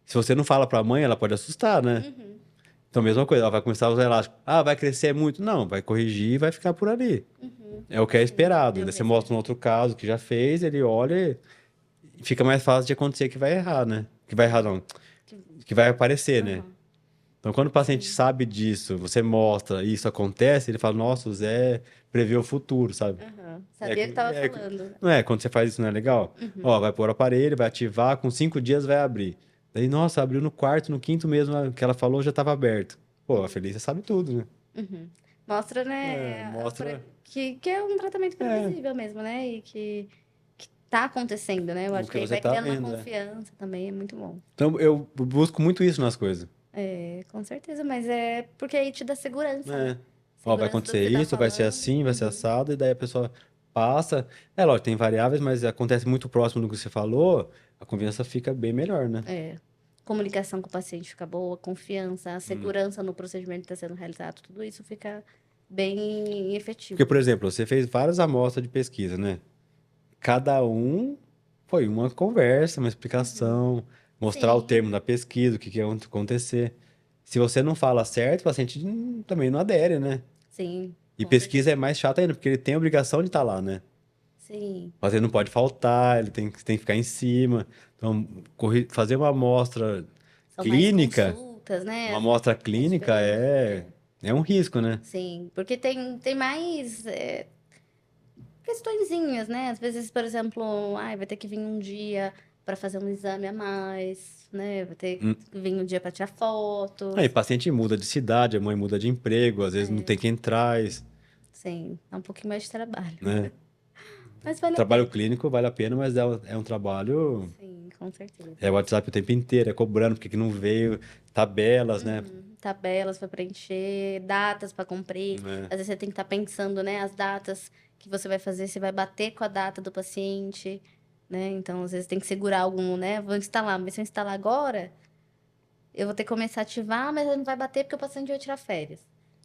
se você não fala pra mãe, ela pode assustar, né? Uhum, Então, mesma coisa, ela vai começar a usar elástico. Ah, vai crescer muito? Não, vai corrigir e vai ficar por ali. uhum. É o que é Sim, esperado. é o Daí que você é mostra um esperado. outro caso que já fez, ele olha e fica mais fácil de acontecer que vai errar, né? Que vai errar, não. Que vai aparecer, né? Aham, Então, quando o paciente sim. sabe disso, você mostra e isso acontece, ele fala, nossa, o Zé prevê o futuro, sabe? Aham. É, Sabia o que estava falando, né? não é? Quando você faz isso, não é legal? Uhum, Ó, vai pôr o aparelho, vai ativar, com 5 dias vai abrir. Daí, nossa, abriu no quarto, no quinto mesmo, que ela falou já estava aberto. Pô, a Felícia sabe tudo, né? uhum. Mostra, É, né, mostra. que é um tratamento É, previsível mesmo, né? E que tá acontecendo, né? Eu o acho que que aí você vai tá criando uma vendo, é. confiança também, é muito bom. Então, eu busco muito isso nas coisas. É, com certeza, mas é porque aí te dá segurança, né? É. Ó, vai Segurança do que acontecer você tá isso, vai ser falando. assim, vai ser Uhum. assado, e daí a pessoa passa. É lógico, tem variáveis, mas acontece muito próximo do que você falou, a confiança fica bem melhor, né? É. Comunicação com o paciente fica boa, confiança, a Hum. segurança no procedimento que está sendo realizado, tudo isso fica bem Porque, efetivo. por exemplo, você fez várias amostras de pesquisa, né? Cada um foi uma conversa, uma explicação, mostrar o termo Sim, da pesquisa, o que que ia acontecer. Se você não fala certo, o paciente também não adere, né? sim, E com pesquisa certeza. é mais chato ainda, porque ele tem a obrigação de estar lá, né? Sim. Fazer não pode faltar, ele tem que ficar em cima. Então, fazer São mais clínica, consultas, uma né? amostra É clínica diferente. é um risco, né? Sim, porque tem mais questõezinhas, né? Às vezes, por exemplo, ai, vai ter que vir um dia para fazer um exame a mais, né? Vai ter Hum. que vir um dia para tirar Aí, fotos. paciente muda de cidade, a mãe muda de emprego, às vezes não tem quem traz, Sim, é um pouquinho mais de trabalho. né? Mas O vale a trabalho pena. clínico vale a pena, mas é um trabalho. Sim, com certeza. É o WhatsApp o tempo inteiro, é cobrando porque que não veio, tabelas, né? Tabelas para preencher, datas para cumprir. É. Às vezes você tem que estar pensando, né, as datas que você vai fazer, se vai bater com a data do paciente, né? Então, às vezes tem que segurar algum, né? Vou instalar, mas se eu instalar agora, eu vou ter que começar a ativar, mas não vai bater porque o paciente vai tirar férias.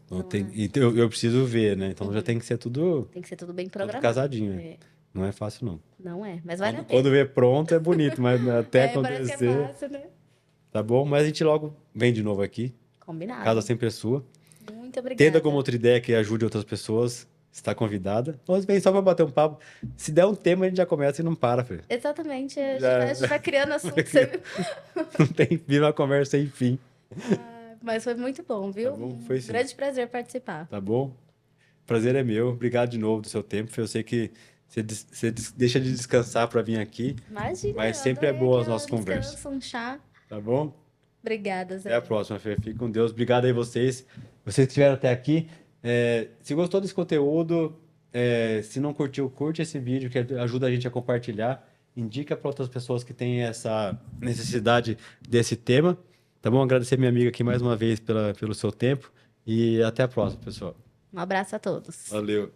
Então, Então, então, eu preciso ver, né? Então já tem que ser tem que ser tudo bem tudo programado. casadinho, né? É, Não é fácil, não. não é, mas vale a Quando pena. vê pronto é bonito, mas até É, parece que é acontecer, fácil, né? tá bom? Mas a gente logo vem de novo aqui. Casa Combinado. sempre é sua. Muito Tendo alguma obrigada. outra ideia que ajude outras pessoas, está convidada. Ou vem só para bater um papo. Se der um tema, a gente já começa e não para, filho. Exatamente, Já, a gente vai criando vai assunto. criando. Não tem, vira uma conversa sem fim. Mas foi muito bom, Tá viu? bom? Um Foi sim. grande prazer participar. Tá bom? Prazer é meu. Obrigado de novo do seu tempo. Eu sei que deixa de descansar para vir aqui, Imagina, mas eu sempre é adorei boa aqui as nossas um conversas. descanso, um chá. Tá bom? Obrigada, Até a Zé. próxima, Fê. Fique com Deus. Obrigado aí vocês. Vocês que estiveram até aqui. Se gostou desse conteúdo, se não curtiu, curte esse vídeo que ajuda a gente a compartilhar. Indica para outras pessoas que têm essa necessidade desse tema. Tá bom? Agradecer minha amiga aqui mais uma vez pelo seu tempo. E até a próxima, pessoal. Um abraço a todos. Valeu.